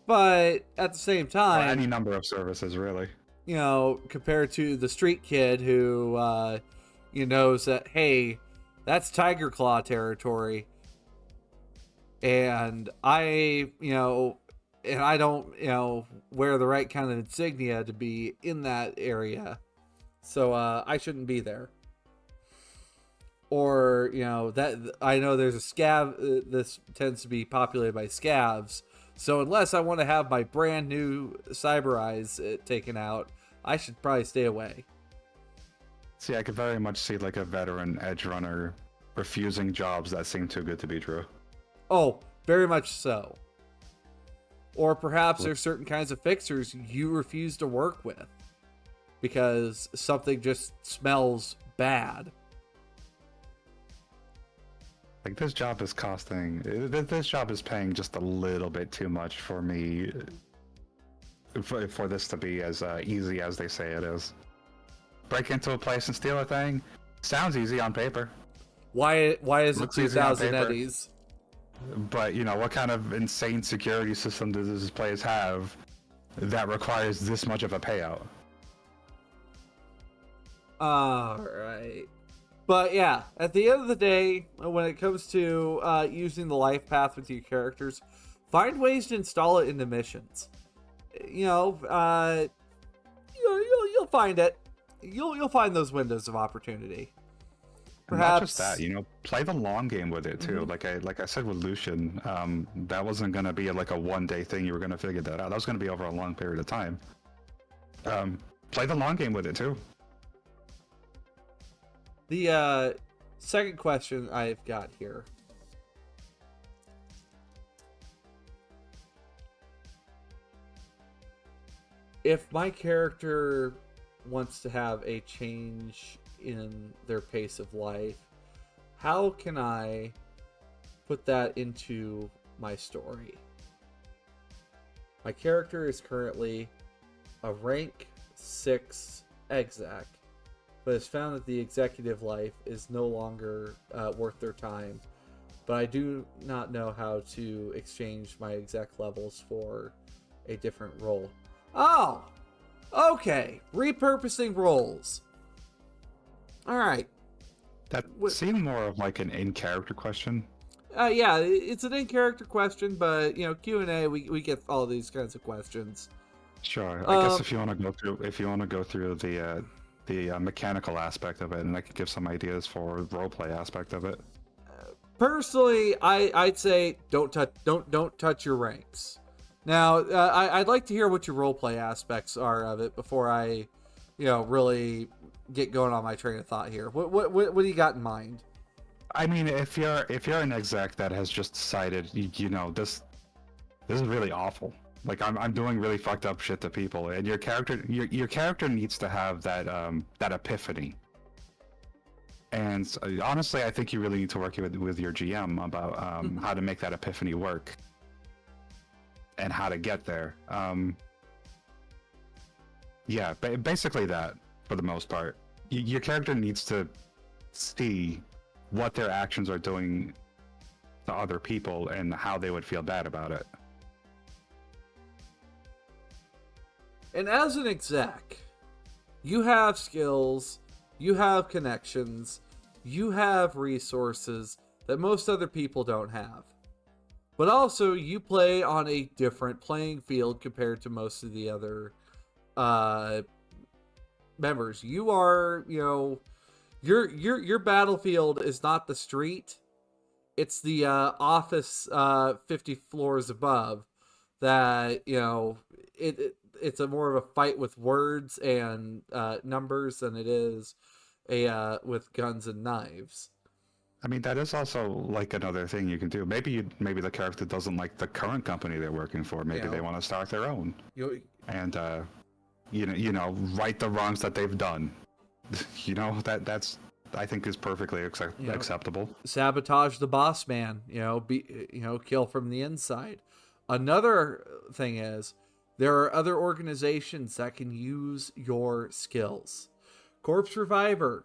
But at the same time, or any number of services, really. Compared to the street kid who, knows that, hey, that's Tiger Claw territory, and I don't, wear the right kind of insignia to be in that area. So I shouldn't be there. Or, that I know there's a scav. This tends to be populated by scavs. So unless I want to have my brand new cyber eyes taken out, I should probably stay away. See, I could very much see like a veteran edge runner refusing jobs that seem too good to be true. Oh, very much so. Or perhaps there's certain kinds of fixers you refuse to work with because something just smells bad. Like this job is paying just a little bit too much for me for this to be as easy as they say it is. Break into a place and steal a thing sounds easy on paper. Why is it 2,000 eddies? But what kind of insane security system does this place have that requires this much of a payout? Alright. But yeah, at the end of the day, when it comes to using the life path with your characters, find ways to install it into missions. You'll find it. You'll find those windows of opportunity. Perhaps, not just that, play the long game with it too. Like I said with Lucian, that wasn't going to be like a one-day thing. You were going to figure that out. That was going to be over a long period of time. Play the long game with it too. The second question I've got here. If my character wants to have a change in their pace of life, how can I put that into my story? My character is currently a rank 6 exec, but has found that the executive life is no longer worth their time. But I do not know how to exchange my exec levels for a different role. Oh! Okay. Repurposing roles. Alright. That seemed more of like an in-character question. Yeah, it's an in-character question, but, Q&A, we get all these kinds of questions. Sure. I guess if you want to go through the mechanical aspect of it, and I could give some ideas for roleplay aspect of it. Personally, I'd say don't touch your ranks. Now, I'd like to hear what your roleplay aspects are of it before I, really get going on my train of thought here. What do you got in mind? I mean, if you're an exec that has just decided, this is really awful. Like I'm doing really fucked up shit to people, and your character needs to have that epiphany. And honestly, I think you really need to work with your GM about how to make that epiphany work and how to get there. Yeah, basically that for the most part. Your character needs to see what their actions are doing to other people and how they would feel bad about it. And as an exec, you have skills, you have connections, you have resources that most other people don't have. But also, you play on a different playing field compared to most of the other members. You are, your battlefield is not the street. It's the office 50 floors above that, it's a more of a fight with words and numbers than it is with guns and knives. I mean, that is also like another thing you can do. Maybe the character doesn't like the current company they're working for. Maybe they want to start their own. And right the wrongs that they've done. That's I think is perfectly acceptable. Sabotage the boss man. Kill from the inside. Another thing is, there are other organizations that can use your skills. Corpse Reviver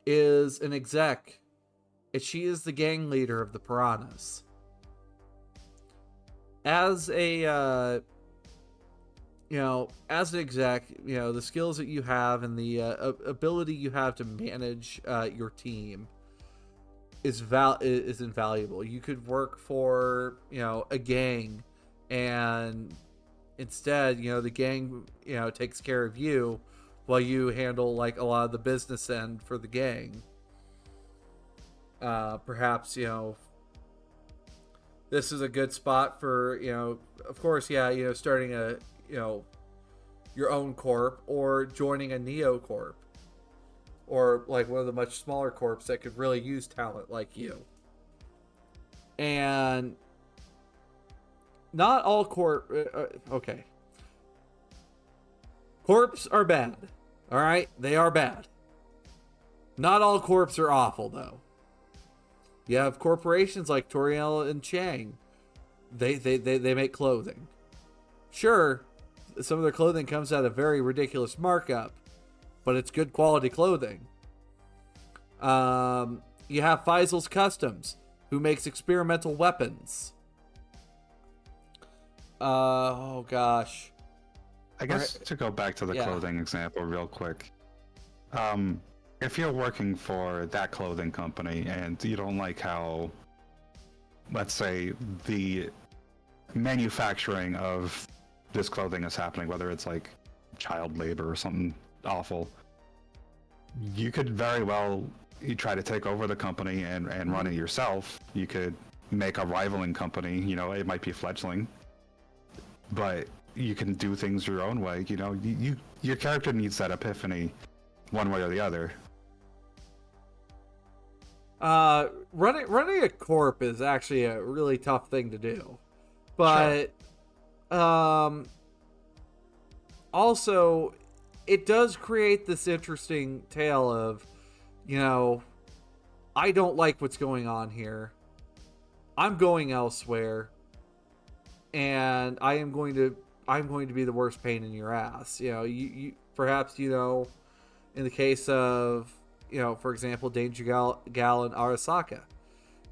is an exec, and she is the gang leader of the Piranhas. As an exec, the skills that you have and the ability you have to manage your team is invaluable. You could work for, a gang, and instead, the gang, takes care of you while you handle like a lot of the business end for the gang. Perhaps, this is a good spot for, of course, starting a, your own corp, or joining a neo corp, or like one of the much smaller corps that could really use talent like you. And not all okay. Corps are bad. All right, they are bad. Not all corps are awful, though. You have corporations like Toriel and Chang. They make clothing. Sure, some of their clothing comes at a very ridiculous markup, but it's good quality clothing. You have Faisal's Customs, who makes experimental weapons. Oh gosh. I guess to go back to the clothing example real quick. If you're working for that clothing company and you don't like how, let's say, the manufacturing of this clothing is happening, whether it's like child labor or something awful, you could very well try to take over the company and run it yourself. You could make a rivaling company, it might be fledgling, but you can do things your own way. Your character needs that epiphany one way or the other. Running a corp is actually a really tough thing to do, but also it does create this interesting tale of, I don't like what's going on here. I'm going elsewhere, and I'm going to be the worst pain in your ass. You perhaps, in the case of, for example, Danger Gal and Arasaka,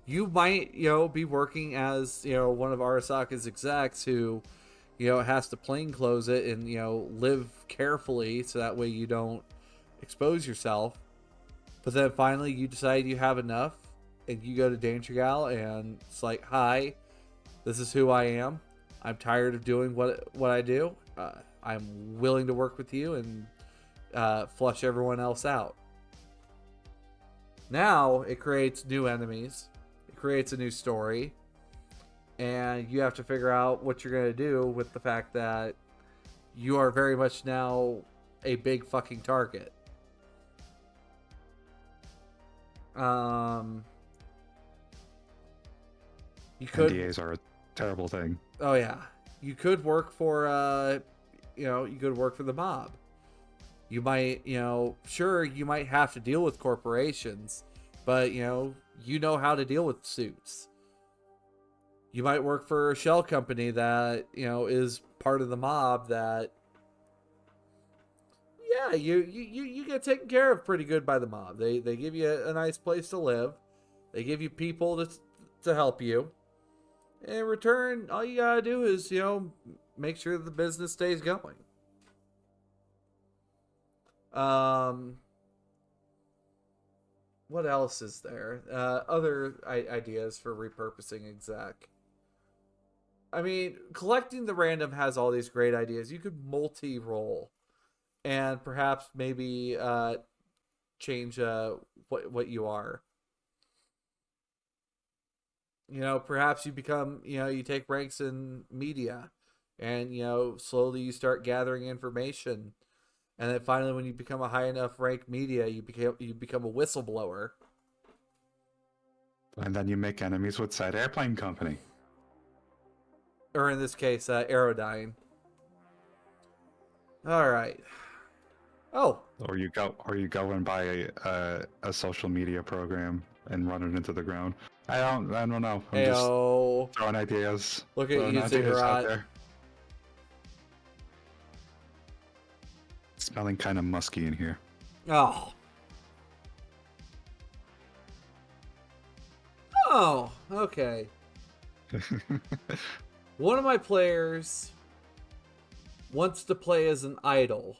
you might, be working as, one of Arasaka's execs who, has to plainclothes it and, live carefully so that way you don't expose yourself. But then finally you decide you have enough and you go to Danger Gal and it's like, hi, this is who I am. I'm tired of doing what I do. I'm willing to work with you and flush everyone else out. Now it creates new enemies. It creates a new story. And you have to figure out what you're going to do with the fact that you are very much now a big fucking target. NDAs are a terrible thing. Oh yeah. You could work for you could work for the mob. You might, sure, you might have to deal with corporations, but you know how to deal with suits. You might work for a shell company that is part of the mob that, yeah, you get taken care of pretty good by the mob. They give you a nice place to live. They give you people to help you. In return, all you gotta do is make sure the business stays going. What else is there? Other ideas for repurposing exec. I mean, collecting the random has all these great ideas. You could multi-role, and perhaps maybe change what you are. Perhaps you become you take ranks in media, and slowly you start gathering information. And then finally, when you become a high enough rank media, you become a whistleblower. And then you make enemies with said airplane company. Or in this case, Aerodyne. All right. Oh. Or you go and buy a social media program and run it into the ground. I don't know. I'm just throwing ideas. Look at you, Ziggurat. Smelling kind of musky in here. Oh, okay. One of my players wants to play as an idol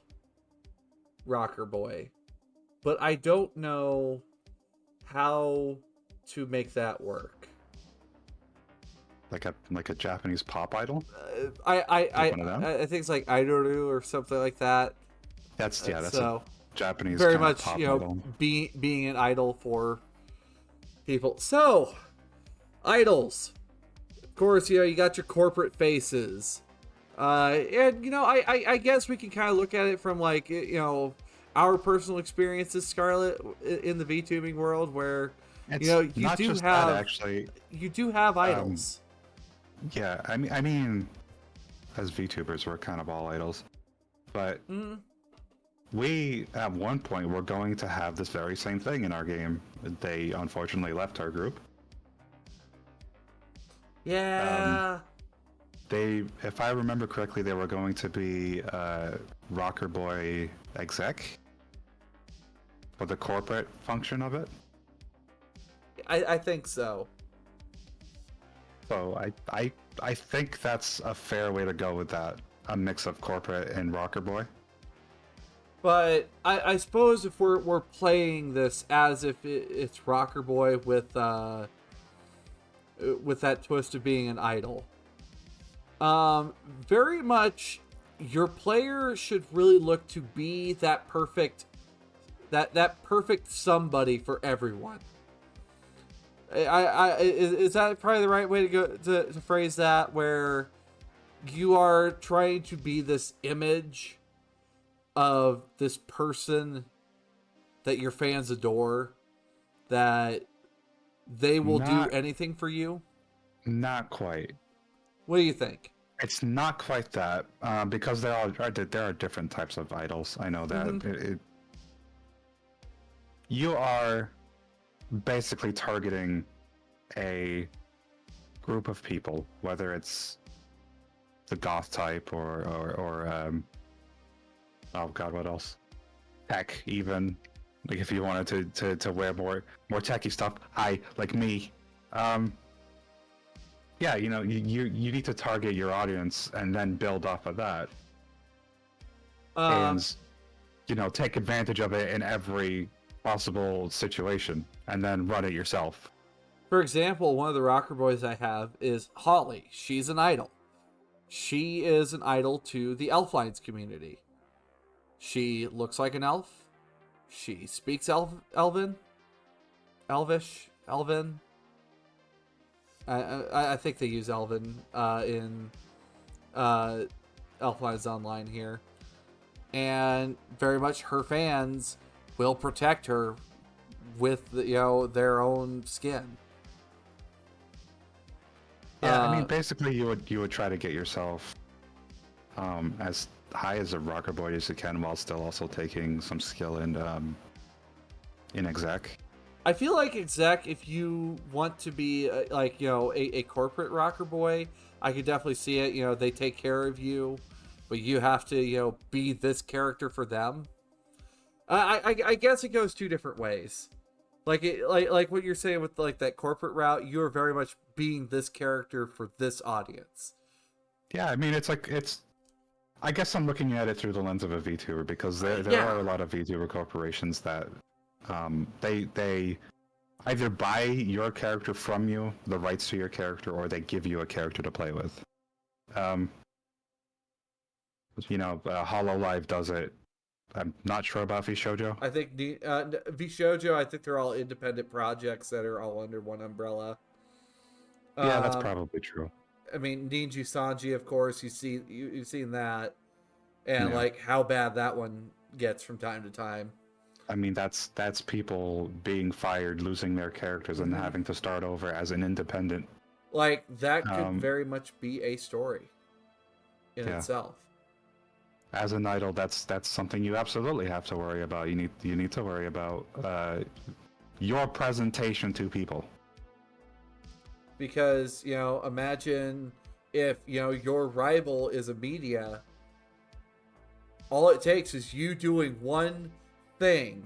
rocker boy, but I don't know how to make that work. Like a Japanese pop idol? I think it's like Idolu or something like that. That's so a Japanese very kind much of pop idol. being an idol for people. So idols, of course, you got your corporate faces, and I guess we can kind of look at it from like our personal experiences, Scarlet, in the VTubing world, where you do have idols. Yeah, I mean, as VTubers, we're kind of all idols, but. We, at one point, were going to have this very same thing in our game. They unfortunately left our group. Yeah. If I remember correctly, they were going to be Rocker Boy exec for the corporate function of it. I think so. So I think that's a fair way to go with that. A mix of corporate and Rocker Boy. But I suppose if we're playing this as if it's Rocker Boy with that twist of being an idol, very much your player should really look to be that perfect somebody for everyone. Is that probably the right way to go to phrase that, where you are trying to be this image of this person that your fans adore, that they will do anything for you? Not quite. What do you think? It's not quite that, because there are different types of idols. I know that. You are basically targeting a group of people, whether it's the goth type or oh god, what else? Tech, even. Like if you wanted to wear more techie stuff, like me. Yeah, you need to target your audience and then build off of that. And take advantage of it in every possible situation and then run it yourself. For example, one of the rocker boys I have is Holly. She's an idol. She is an idol to the Elflines community. She looks like an elf. She speaks Elvish. I think they use Elven in Elflines Online here. And very much her fans will protect her with their own skin. Yeah, I mean, basically you would try to get yourself as high as a rocker boy as you can, while still also taking some skill in exec. I feel like exec, if you want to be like, a corporate rocker boy, I could definitely see it. They take care of you, but you have to, be this character for them. I guess it goes two different ways. Like what you're saying with like that corporate route, you're very much being this character for this audience. Yeah, I mean, I guess I'm looking at it through the lens of a VTuber, because there Yeah. are a lot of VTuber corporations that they either buy your character from you, the rights to your character, or they give you a character to play with. Hololive does it. I'm not sure about VShojo. I think Vishojo, I think they're all independent projects that are all under one umbrella. Yeah, that's probably true. I mean, Ninja Sanji, of course, you've seen that, and Yeah. like how bad that one gets from time to time. I mean, that's people being fired, losing their characters, and having to start over as an independent. Like that could very much be a story in itself. As an idol, that's something you absolutely have to worry about. You need to worry about your presentation to people. Because, imagine if, your rival is a media, all it takes is you doing one thing.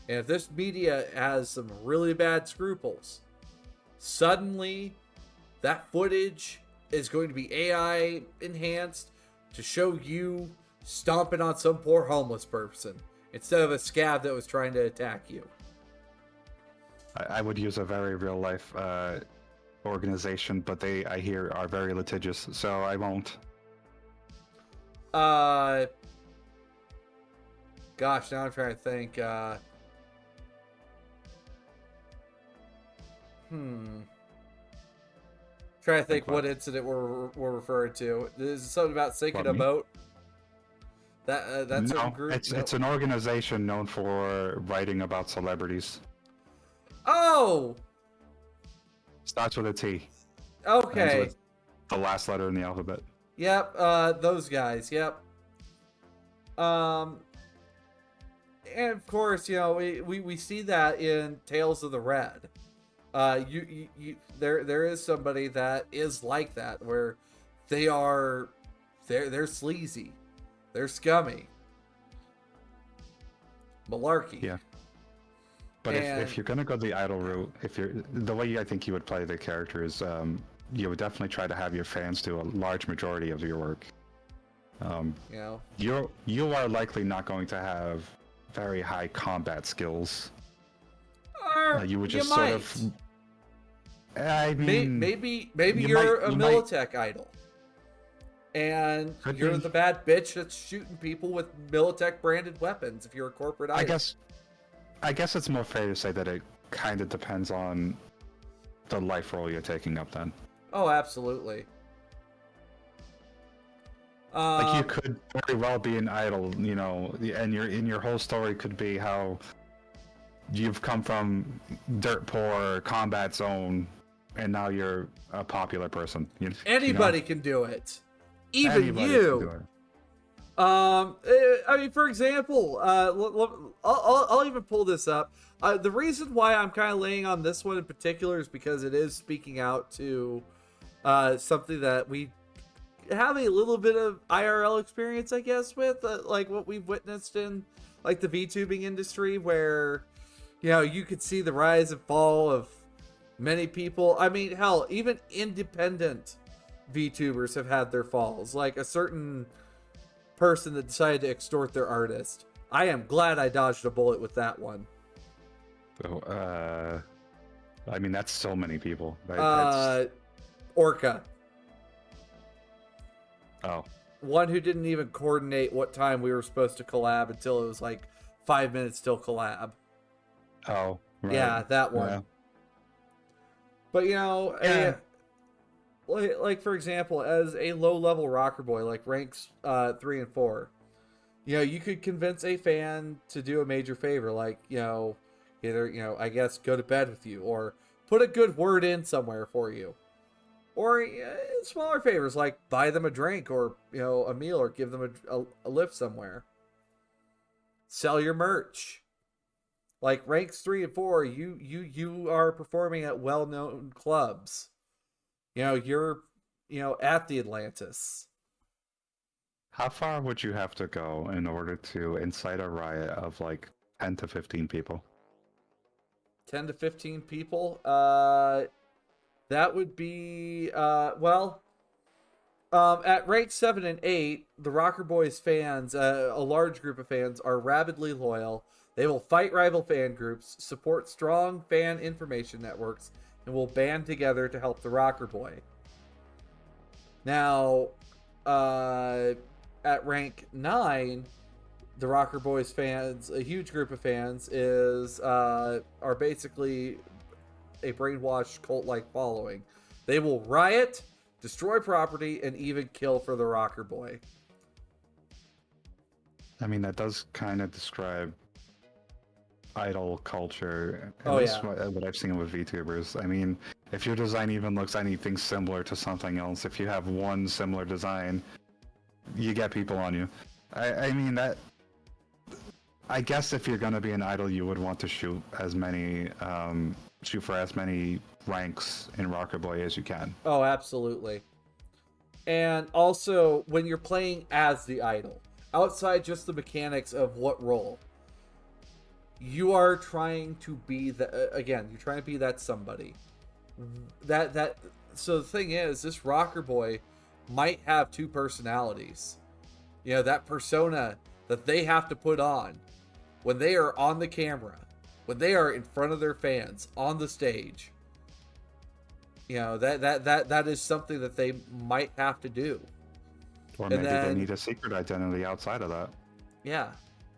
And if this media has some really bad scruples, suddenly that footage is going to be AI enhanced to show you stomping on some poor homeless person instead of a scav that was trying to attack you. I would use a very real life organization, but I hear are very litigious, so I won't. Gosh, now I'm trying to think. Trying to think what incident we're referring to. Is it something about sinking a boat? That's no, a group. It's an organization known for writing about celebrities. Oh. Starts with a T. Okay. With the last letter in the alphabet. Yep. Those guys. Yep. And of course, we see that in Tales of the Red. There is somebody that is like that, where they're sleazy, they're scummy, malarkey. Yeah. But if you're gonna go the idol route, the way I think you would play the character is, you would definitely try to have your fans do a large majority of your work. You are likely not going to have very high combat skills. You would just sort of. I mean, maybe you're a Militech idol, and you're the bad bitch that's shooting people with Militech branded weapons. If you're a corporate idol, I guess it's more fair to say that it kind of depends on the life role you're taking up. Then. Oh, absolutely. Like you could very well be an idol, and your whole story could be how you've come from dirt poor combat zone, and now you're a popular person. Anybody can do it, even Anybody you. can do it. I mean, for example, I'll even pull this up. The reason why I'm kind of laying on this one in particular is because it is speaking out to something that we have a little bit of IRL experience, I guess, with like what we've witnessed in like the VTubing industry, where you could see the rise and fall of many people. I mean, hell, even independent VTubers have had their falls. Like a certain person that decided to extort their artist. I am glad I dodged a bullet with that one. So, I mean, that's so many people. Orca. Oh. One who didn't even coordinate what time we were supposed to collab until it was like 5 minutes till collab. Oh, right. Yeah, that one. Yeah. But like for example, as a low-level rocker boy, like ranks 3 and 4, you could convince a fan to do a major favor, like either I guess go to bed with you, or put a good word in somewhere for you, or smaller favors like buy them a drink, or a meal, or give them a lift somewhere. Sell your merch. Like ranks 3 and 4, you are performing at well-known clubs. You're at the Atlantis. How far would you have to go in order to incite a riot of like 10 to 15 people? 10 to 15 people. That would be at rank 7 and 8, the Rocker Boys fans, a large group of fans, are rabidly loyal. They will fight rival fan groups, support strong fan information networks, and will band together to help the Rocker Boy. Now, at rank 9, the Rocker Boys fans, a huge group of fans, are basically a brainwashed cult-like following. They will riot, destroy property, and even kill for the Rocker Boy. I mean, that does kind of describe idol culture, at Oh, least yeah. what I've seen with VTubers. I mean, if your design even looks anything similar to something else, if you have one similar design, you get people on you. I mean, that... I guess if you're gonna be an idol, you would want to shoot for as many ranks in Rocker Boy as you can. Oh, absolutely. And also, when you're playing as the idol, outside just the mechanics of what role, you are trying to be you're trying to be that somebody. So the thing is, this Rocker Boy might have two personalities. That persona that they have to put on when they are on the camera, when they are in front of their fans on the stage. That is something that they might have to do. Or maybe they need a secret identity outside of that. Yeah.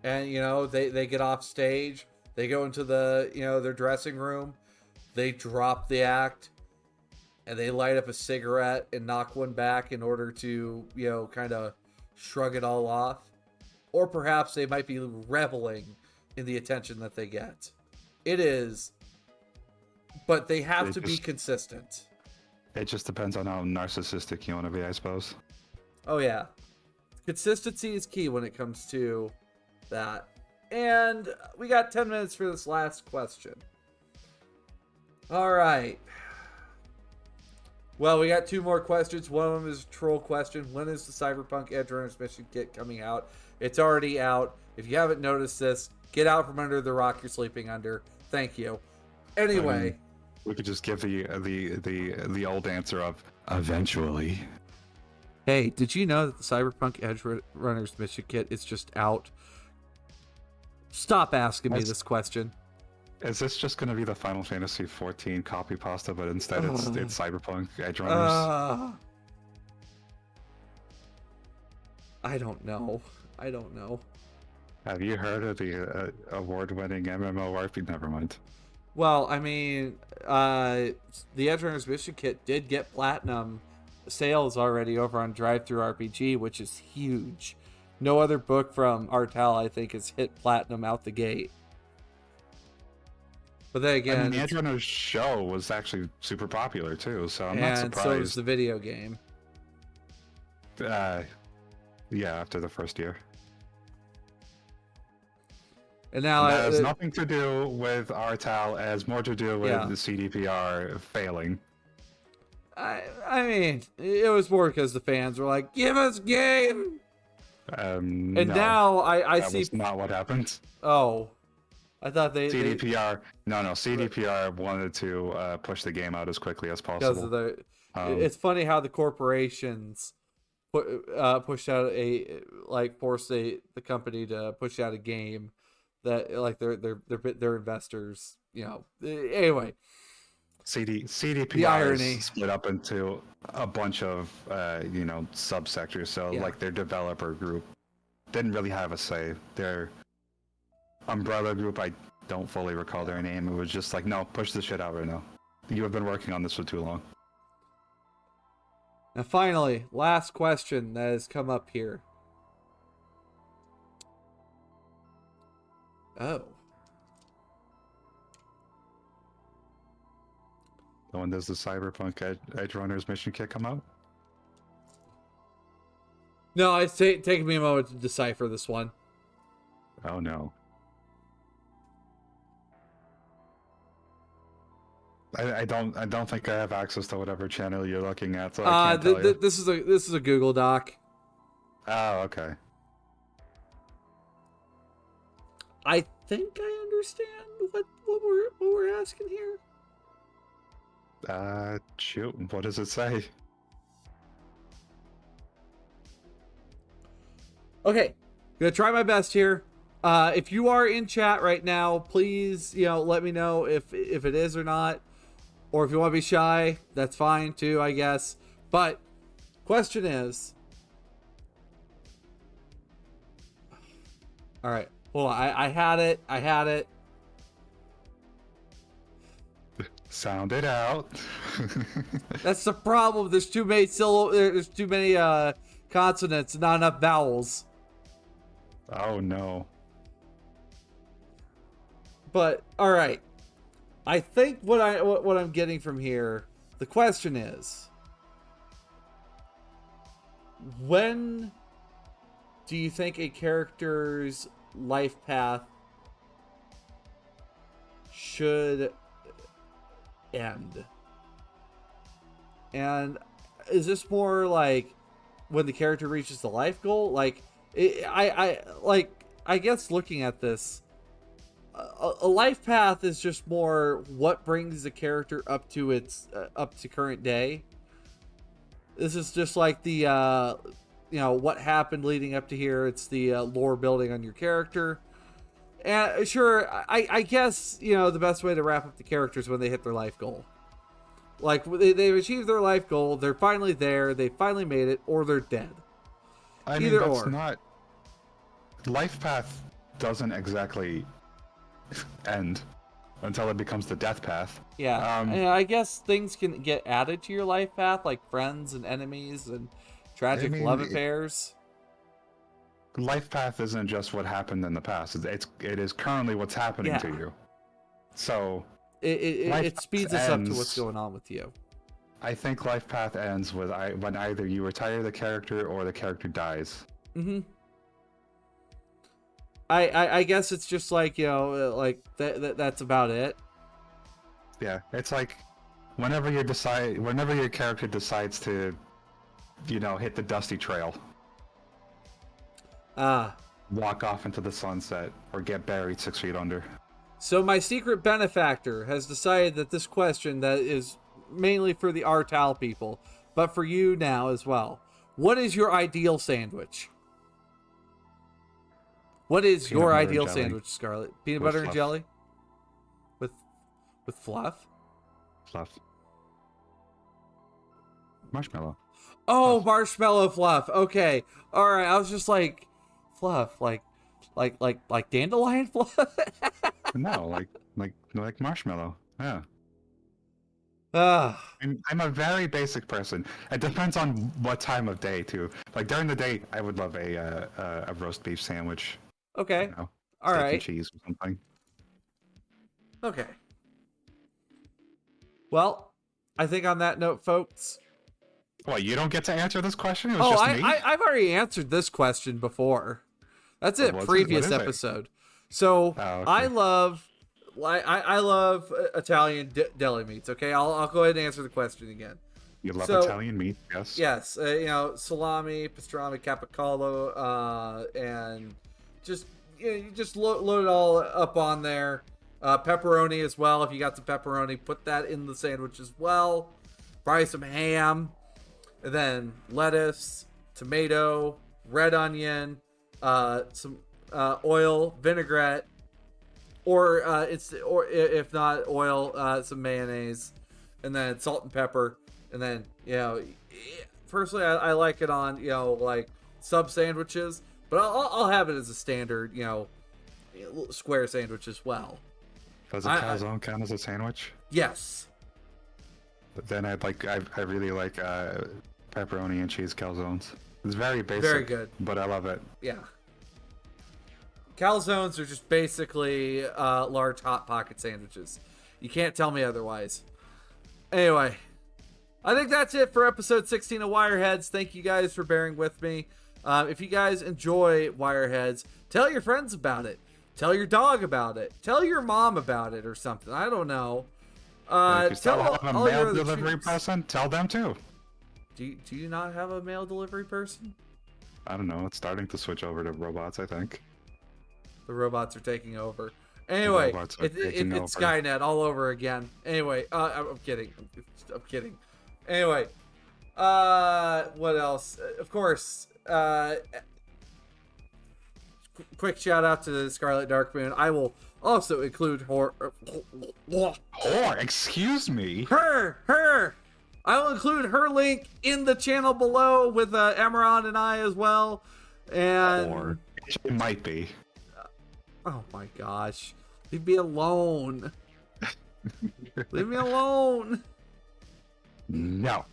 And they get off stage, they go into their dressing room, they drop the act, and they light up a cigarette and knock one back in order to kind of shrug it all off. Or perhaps they might be reveling in the attention that they get. It is, but they have to be consistent. It just depends on how narcissistic you want to be, I suppose. Oh yeah, consistency is key when it comes to that. And we got 10 minutes for this last question. All right. Well, we got two more questions. One of them is a troll question. When is the Cyberpunk Edgerunners mission kit coming out? It's already out. If you haven't noticed this, get out from under the rock you're sleeping under. Thank you. Anyway, we could just give the old answer of eventually. Hey, did you know that the Cyberpunk Edgerunners mission kit is just out? Stop asking me this question. Is this just going to be the Final Fantasy XIV copy pasta, but instead it's Cyberpunk Edgerunners? I don't know. Have you heard of the award-winning MMORPG? Never mind. Well, I mean, the Edgerunners mission kit did get platinum sales already over on DriveThruRPG, which is huge. No other book from Artel, I think, has hit platinum out the gate. But then again, I mean, the Edgerunners show was actually super popular too, so I'm not surprised. And so is the video game. Yeah, after the first year. And now that has nothing to do with Artel, it has more to do with the CDPR failing. I mean, it was more because the fans were like, "Give us game." And no, now I see that's not what happened. Oh, I thought CDPR. CDPR wanted to push the game out as quickly as possible. Because of it's funny how the corporations pushed out forced the company to push out a game that their investors. Anyway. CDPR the irony. is split up into a bunch of subsectors. So their developer group didn't really have a say. Their umbrella group, I don't fully recall their name. It was just like, no, push this shit out right now. You have been working on this for too long. And finally, last question that has come up here. Oh. When does the Cyberpunk Edgerunners mission kit come out? No, it's taking me a moment to decipher this one. Oh no. I don't think I have access to whatever channel you're looking at, so I can't tell you. This is a Google Doc. Oh, okay. I think I understand what we're asking here. Shoot, what does it say? Okay, gonna try my best here. If you are in chat right now, please, let me know if it is or not, or if you want to be shy, that's fine too, I guess. But question is, all right, hold on, I had it. Sound it out. That's the problem. There's too many there's too many consonants, not enough vowels. Oh no. But all right, I think what I'm getting from here, the question is, when do you think a character's life path should end? And is this more like when the character reaches the life goal? Like, I guess looking at this, a life path is just more what brings the character up to current day. This is just like the what happened leading up to here. It's the lore building on your character. And sure, I guess the best way to wrap up the characters when they hit their life goal. Like they've achieved their life goal, they're finally there, they finally made it, or they're dead. I mean, that's not. Life path doesn't exactly end until it becomes the death path. Yeah, and I guess things can get added to your life path, like friends and enemies and tragic love affairs. Life path isn't just what happened in the past. It is currently what's happening to you. So it speeds us up to what's going on with you. I think life path ends with when either you retire the character or the character dies. Mm-hmm. I guess it's just like like that's about it. Yeah, it's like whenever your character decides to, hit the dusty trail. Walk off into the sunset or get buried 6 feet under. So my secret benefactor has decided that this question that is mainly for the Artal people, but for you now as well. What is your ideal sandwich? What is your ideal sandwich, Scarlet? Peanut butter and jelly? With fluff? Fluff. Marshmallow. Oh, marshmallow fluff. Okay. All right. I was just like fluff, like dandelion fluff. No, like marshmallow. Yeah. I'm a very basic person. It depends on what time of day too. Like during the day, I would love a roast beef sandwich. Okay. All right. And cheese or something. Okay. Well, I think on that note, folks. Well, you don't get to answer this question? It was just me? I've already answered this question before. That's it. Previous episode. So okay. I love Italian deli meats. Okay, I'll go ahead and answer the question again. You love Italian meat, yes? Yes. Salami, pastrami, capicola, and just you just load it all up on there. Pepperoni as well. If you got some pepperoni, put that in the sandwich as well. Probably some ham, and then lettuce, tomato, red onion, some oil, vinaigrette, or if not oil, some mayonnaise, and then salt and pepper, and then personally I like it on like sub sandwiches, but I'll have it as a standard square sandwich as well. Does a calzone count as a sandwich? Yes. But then I really like pepperoni and cheese calzones. It's very basic. Very good. But I love it. Yeah. Calzones are just basically large Hot Pocket sandwiches. You can't tell me otherwise. Anyway, I think that's it for episode 16 of Wireheads. Thank you guys for bearing with me. If you guys enjoy Wireheads, tell your friends about it. Tell your dog about it. Tell your mom about it or something. I don't know. If you still Tell have a all mail your other delivery troops. person, tell them too. Do you not have a mail delivery person? I don't know. It's starting to switch over to robots, I think. The robots are taking over. Anyway, Robots are taking it's over. Skynet all over again. Anyway, I'm kidding. I'm kidding. Anyway, what else? Of course, quick shout out to Scarlet Darkmoon. I will also include Excuse me. her. I will include her link in the channel below with Emmerron and I as well. And Or it might be. oh my gosh, leave me alone. Leave me alone. No.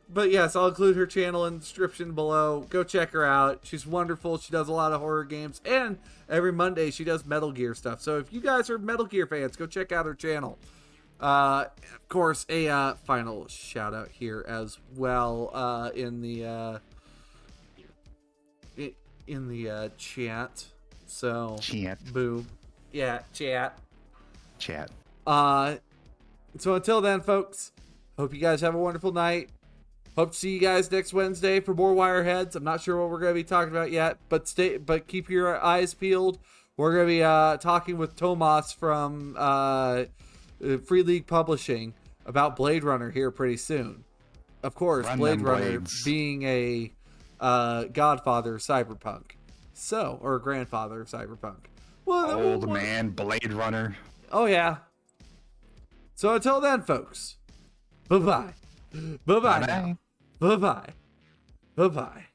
But yes, I'll include her channel in the description below. Go check her out. She's wonderful. She does a lot of horror games, and every Monday she does Metal Gear stuff. So if you guys are Metal Gear fans, go check out her channel. Of course, a final shout out here as well in the chat. So boo, yeah, chat. So until then, folks, hope you guys have a wonderful night. Hope to see you guys next Wednesday for more Wireheads. I'm not sure what we're going to be talking about yet, but keep your eyes peeled. We're going to be talking with Tomas from Free League Publishing about Blade Runner here pretty soon. Of course, Blade Runner being a godfather of Cyberpunk. Or grandfather of Cyberpunk. Old man Blade Runner. Oh, yeah. So until then, folks. Bye-bye. Bye-bye. Bye-bye. Bye-bye.